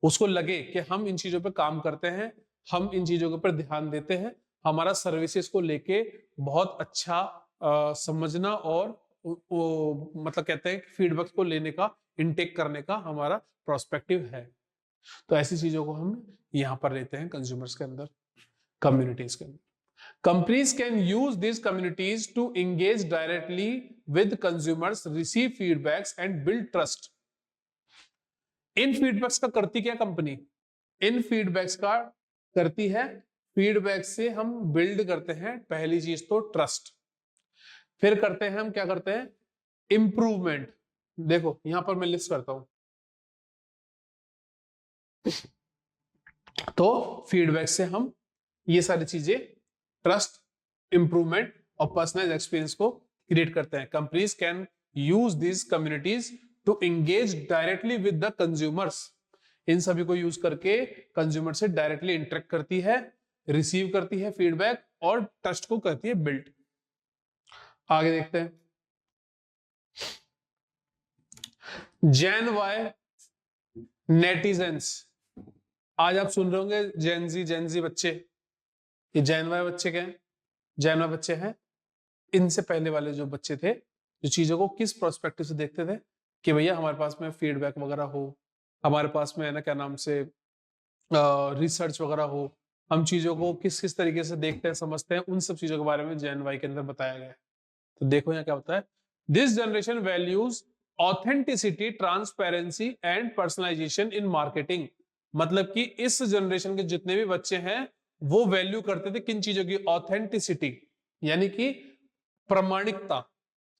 उसको लगे कि हम इन चीजों पे काम करते हैं, हम इन चीजों के ऊपर ध्यान देते हैं, हमारा सर्विसेज को लेके बहुत अच्छा समझना और मतलब कहते हैं फीडबैक को लेने का, इनटेक करने का हमारा प्रोस्पेक्टिव है। तो ऐसी चीजों को हम यहाँ पर लेते हैं कंज्यूमर्स के अंदर, कम्युनिटीज के अंदर। Companies can use these communities to engage directly with consumers, receive feedbacks and build trust. In feedbacks का करती क्या कंपनी? इन फीडबैक्स का करती है, फीडबैक से हम बिल्ड करते हैं पहली चीज तो ट्रस्ट। फिर करते हैं हम क्या करते हैं? इंप्रूवमेंट। देखो यहां पर मैं लिस्ट करता हूं। तो फीडबैक से हम ये सारी चीजें ट्रस्ट, इंप्रूवमेंट और पर्सनलाइज्ड एक्सपीरियंस को क्रिएट करते हैं। Companies can use this communities to engage directly with the consumers. इन सभी को यूज करके कंज्यूमर से डायरेक्टली इंटरेक्ट करती है, रिसीव करती है फीडबैक और ट्रस्ट को करती है बिल्ड। आगे देखते हैं। जेन वाई नेटिजन्स। आज आप सुन रहे होंगे जेनजी बच्चे। ये जेन वाई बच्चे क्या हैं? जेन वाई बच्चे हैं इनसे पहले वाले जो बच्चे थे, जो चीजों को किस पर्सपेक्टिव से देखते थे कि भैया हमारे पास में फीडबैक वगैरह हो, हमारे पास में है ना क्या नाम से रिसर्च वगैरह हो, हम चीजों को किस किस तरीके से देखते हैं, समझते हैं, उन सब चीजों के बारे में जेन वाई के अंदर बताया गया है। तो देखो यहाँ क्या होता है, this generation values authenticity, transparency and personalisation in marketing. मतलब कि इस जनरेशन के जितने भी बच्चे हैं वो वैल्यू करते थे किन चीजों की? ऑथेंटिसिटी, यानी कि प्रमाणिकता,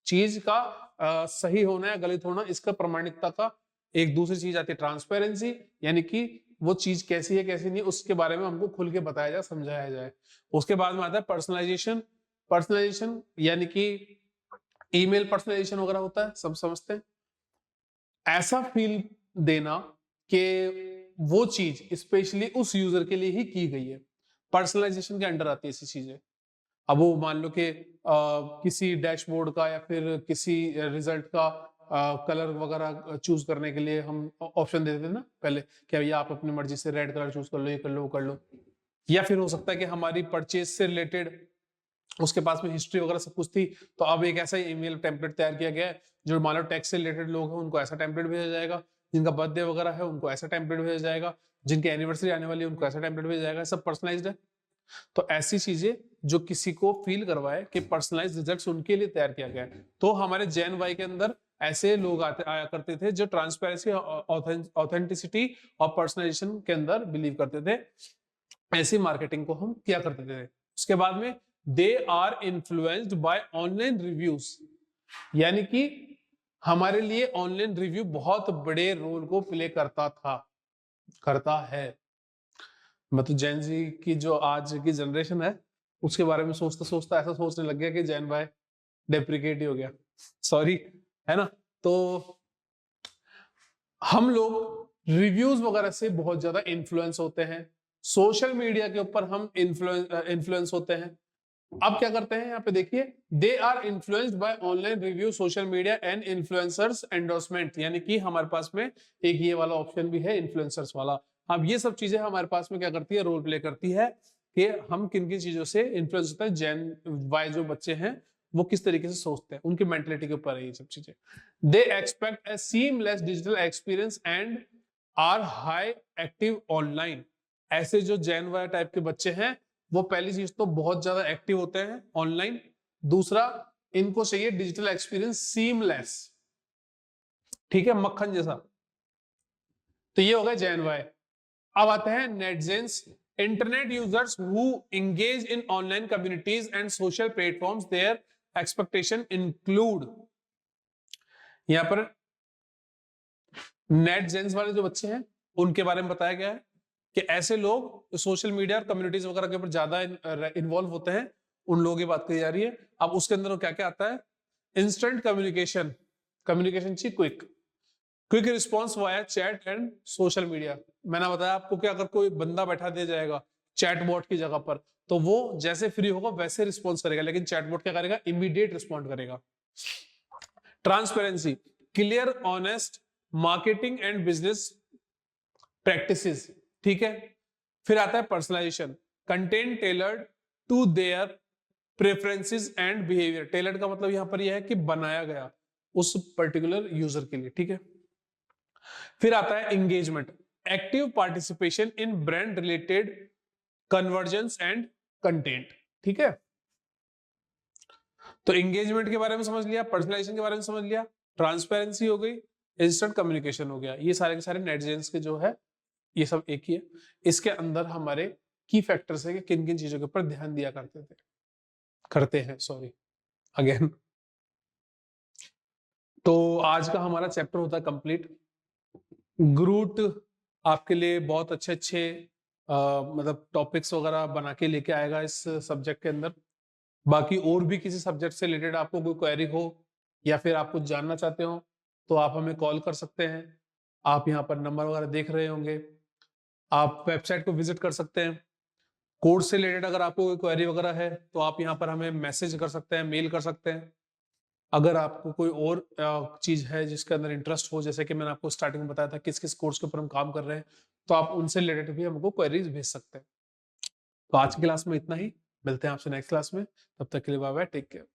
चीज का सही होना या गलत होना, इसका प्रमाणिकता का। एक दूसरी चीज आती है ट्रांसपेरेंसी, यानी कि वो चीज कैसी है कैसी नहीं उसके बारे में हमको खुल के बताया जाए, समझाया जाए। उसके बाद में आता है पर्सनलाइजेशन। पर्सनलाइजेशन यानी कि ईमेल पर्सनलाइजेशन वगैरह होता है, सब समझते हैं। ऐसा फील देना कि वो चीज स्पेशली उस यूजर के लिए ही की गई है, पर्सनलाइजेशन के अंडर आती है ऐसी चीजें। अब वो मान लो कि किसी डैशबोर्ड का या फिर किसी रिजल्ट का कलर वगैरह चूज करने के लिए हम ऑप्शन देते थे ना पहले, कि भैया आप अपनी मर्जी से रेड कलर चूज कर लो, ये कर लो, वो कर लो। या फिर हो सकता है कि हमारी परचेज से रिलेटेड उसके पास में हिस्ट्री वगैरह सब कुछ थी, तो अब एक ऐसा ईमेल टेम्पलेट तैयार किया गया है, जो मान लो टैक्स से रिलेटेड लोग हैं उनको ऐसा टेम्पलेट भेजा जाएगा, जिनका बर्थडे वगैरह है उनको ऐसा टेम्पलेट भेजा जाएगा, जिनकी एनिवर्सरी आने वाली है उनको ऐसा टेम्पलेट भेजा जाएगा। सब पर्सनलाइज्ड है। तो ऐसी चीजें जो किसी को फील करवाए कि पर्सनलाइज्ड रिजल्ट्स उनके लिए तैयार किया गया है। तो हमारे जेन वाई के अंदर ऐसे लोग आया करते थे जो ट्रांसपेरेंसी, ऑथेंटिसिटी और पर्सनलाइजेशन के अंदर बिलीव करते थे। ऐसी मार्केटिंग को हम क्या करते थे? उसके बाद में they are influenced by online reviews, यानी कि हमारे लिए ऑनलाइन रिव्यू बहुत बड़े रोल को प्ले करता है। मतलब जैन जी की जो आज की जनरेशन है उसके बारे में सोचता सोचता ऐसा सोचने लग गया कि जैन भाई डेप्रिकेट ही हो गया, सॉरी, है ना। तो हम लोग रिव्यूज वगैरह से बहुत ज्यादा इन्फ्लुएंस होते हैं, सोशल मीडिया के ऊपर हम इन्फ्लुएंस होते हैं। अब क्या करते हैं यहाँ पे देखिए, they are influenced by online review, social media and influencers endorsement, यानी कि हमारे पास में एक ये वाला ऑप्शन भी है इन्फ्लुएंसर्स वाला। अब ये सब चीजें हमारे पास में क्या करती है, रोल प्ले करती है कि हम किन किन चीजों से इन्फ्लुएंस होते हैं। जेन वाई जो बच्चे हैं वो किस तरीके से सोचते हैं, उनकी मेंटलिटी के ऊपर है ये सब चीजें। They expect a seamless digital experience and are high active online. ऐसे जो जेन वाई टाइप के बच्चे हैं वो पहली चीज तो बहुत ज्यादा एक्टिव होते हैं ऑनलाइन, दूसरा इनको चाहिए डिजिटल एक्सपीरियंस सीमलेस, ठीक है, मक्खन जैसा। तो ये हो गया जेन वाई। अब आते हैं netizens, internet users who engage in online communities and social platforms, their expectation include. यहां पर नेटजेंस वाले जो बच्चे हैं उनके बारे में बताया गया है कि ऐसे लोग सोशल मीडिया और कम्युनिटीज वगैरह के ऊपर ज्यादा इन्वॉल्व होते हैं, उन लोगों की बात करी जा रही है। अब उसके अंदर क्या क्या आता है, इंस्टेंट कम्युनिकेशन, कम्युनिकेशन चाहिए quick response via chat and social media. मैंने बताया आपको कि अगर कोई बंदा बैठा दिया जाएगा चैटबॉट की जगह पर तो वो जैसे फ्री होगा वैसे रिस्पॉन्स करेगा, लेकिन चैटबॉट क्या करेगा, इमीडिएट रिस्पॉन्ड करेगा। Transparency, clear honest marketing and business practices, ठीक है। फिर आता है personalisation, content tailored to their preferences and behaviour. Tailored का मतलब यहां पर यह है कि बनाया गया उस पर्टिकुलर यूजर के लिए, ठीक है। फिर आता है engagement, active participation in brand related convergence and content, ठीक है। तो एंगेजमेंट के बारे में समझ लिया, पर्सनलाइजेशन के बारे में समझ लिया, ट्रांसपेरेंसी हो गई, इंस्टेंट कम्युनिकेशन हो गया। ये सारे के सारे नेटजेंस के जो है ये सब एक ही है। इसके अंदर हमारे की फैक्टर्स है कि किन किन चीजों के ऊपर ध्यान दिया करते हैं, सॉरी अगेन। तो आज का हमारा चैप्टर होता है कंप्लीट। ग्रूट आपके लिए बहुत अच्छे मतलब टॉपिक्स वगैरह बना के लेके आएगा इस सब्जेक्ट के अंदर। बाकी और भी किसी सब्जेक्ट से रिलेटेड आपको कोई क्वेरी हो या फिर आप कुछ जानना चाहते हो तो आप हमें कॉल कर सकते हैं। आप यहाँ पर नंबर वगैरह देख रहे होंगे, आप वेबसाइट को विजिट कर सकते हैं। कोर्स से रिलेटेड अगर आपको कोई क्वेरी वगैरह है तो आप यहाँ पर हमें मैसेज कर सकते हैं, मेल कर सकते हैं। अगर आपको कोई और चीज है जिसके अंदर इंटरेस्ट हो, जैसे कि मैंने आपको स्टार्टिंग में बताया था किस किस कोर्स के ऊपर हम काम कर रहे हैं, तो आप उनसे रिलेटेड भी हमको क्वेरीज भेज सकते हैं। तो आज की क्लास में इतना ही, मिलते हैं आपसे नेक्स्ट क्लास में, तब तक के लिए बाय बाय, टेक केयर।